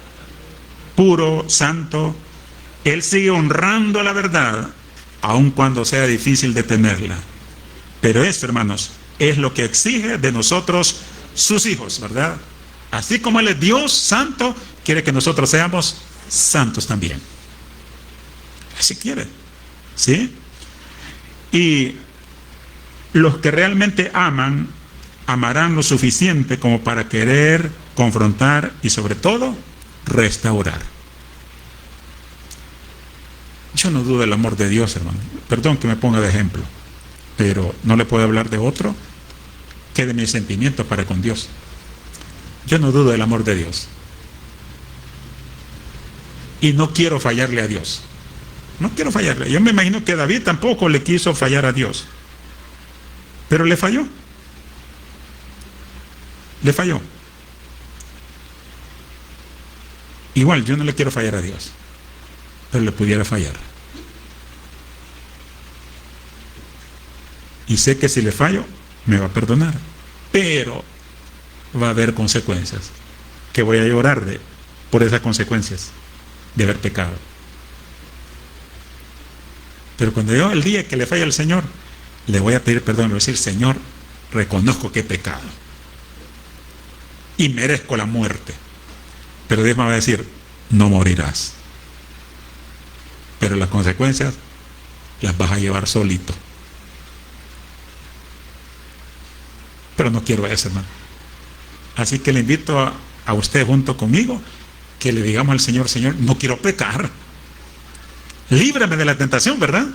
C: puro, santo. Él sigue honrando la verdad, aun cuando sea difícil de tenerla. Pero esto, hermanos, es lo que exige de nosotros sus hijos, ¿verdad? Así como Él es Dios santo, quiere que nosotros seamos santos también. Así quiere, ¿sí? Y los que realmente aman, amarán lo suficiente como para querer confrontar y sobre todo restaurar. Yo no dudo del amor de Dios, hermano. Perdón que me ponga de ejemplo, pero no le puedo hablar de otro que de mis sentimientos para con Dios. Yo no dudo del amor de Dios. Y no quiero fallarle a Dios. No quiero fallarle. Yo me imagino que David tampoco le quiso fallar a Dios. Pero le falló. Le falló. Igual, yo no le quiero fallar a Dios. Pero le pudiera fallar. Y sé que si le fallo, me va a perdonar. Pero va a haber consecuencias. Que voy a llorar por esas consecuencias de haber pecado. Pero cuando yo el día que le falle al Señor, le voy a pedir perdón. Le voy a decir, Señor, reconozco que he pecado. Y merezco la muerte. Pero Dios me va a decir, no morirás. Pero las consecuencias las vas a llevar solito. Pero no quiero eso, hermano. Así que le invito a usted junto conmigo que le digamos al Señor, Señor, no quiero pecar. Líbrame de la tentación, ¿verdad?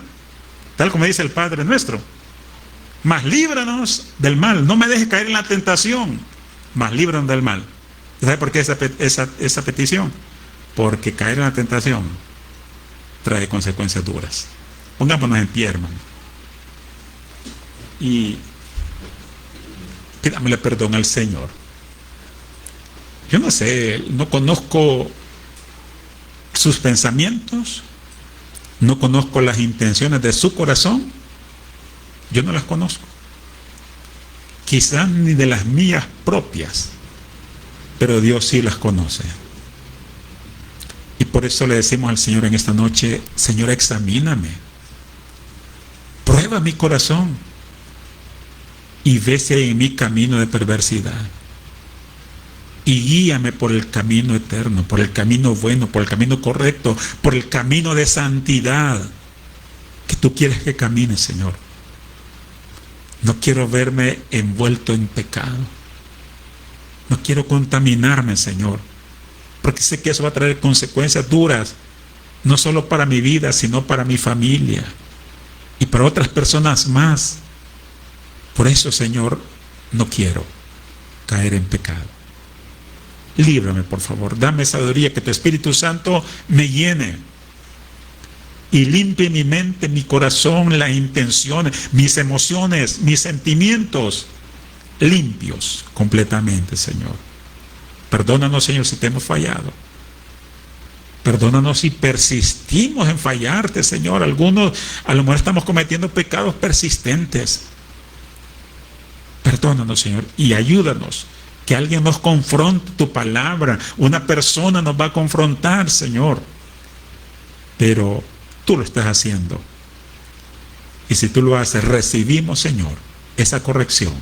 C: Tal como dice el Padre nuestro. Mas líbranos del mal. No me dejes caer en la tentación. Mas líbranos del mal. ¿Sabe por qué esa petición? Porque caer en la tentación trae consecuencias duras. Pongámonos en pie, hermano. Y pidámosle perdón al Señor. Yo no sé, no conozco sus pensamientos, no conozco las intenciones de su corazón. Yo no las conozco. Quizás ni de las mías propias, pero Dios sí las conoce. Y por eso le decimos al Señor en esta noche, Señor, examíname, prueba mi corazón y ve si hay en mí camino de perversidad. Y guíame por el camino eterno, por el camino bueno, por el camino correcto, por el camino de santidad que tú quieres que camine, Señor. No quiero verme envuelto en pecado. No quiero contaminarme, Señor, porque sé que eso va a traer consecuencias duras, no solo para mi vida, sino para mi familia y para otras personas más. Por eso, Señor, no quiero caer en pecado. líbrame, por favor. Dame sabiduría, que tu Espíritu Santo me llene y limpie mi mente, mi corazón, las intenciones, mis emociones, mis sentimientos, limpios completamente, Señor. Perdónanos, Señor, si te hemos fallado. Perdónanos si persistimos en fallarte, Señor. Algunos a lo mejor estamos cometiendo pecados persistentes. Perdónanos, Señor, y ayúdanos. Que alguien nos confronte tu palabra. Una persona nos va a confrontar, Señor. Pero tú lo estás haciendo. Y si tú lo haces, recibimos, Señor, esa corrección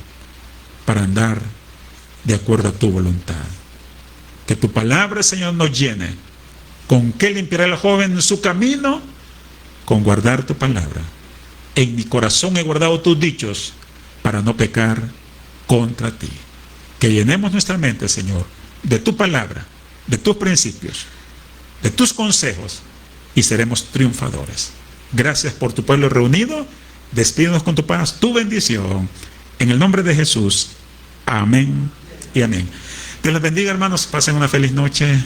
C: para andar de acuerdo a tu voluntad. Que tu palabra, Señor, nos llene. ¿Con qué limpiará el joven en su camino? Con guardar tu palabra. En mi corazón he guardado tus dichos para no pecar contra ti. Que llenemos nuestra mente, Señor, de tu palabra, de tus principios, de tus consejos, y seremos triunfadores. Gracias por tu pueblo reunido. Despídenos con tu paz, tu bendición. En el nombre de Jesús. Amén y amén. Dios les bendiga, hermanos. Pasen una feliz noche.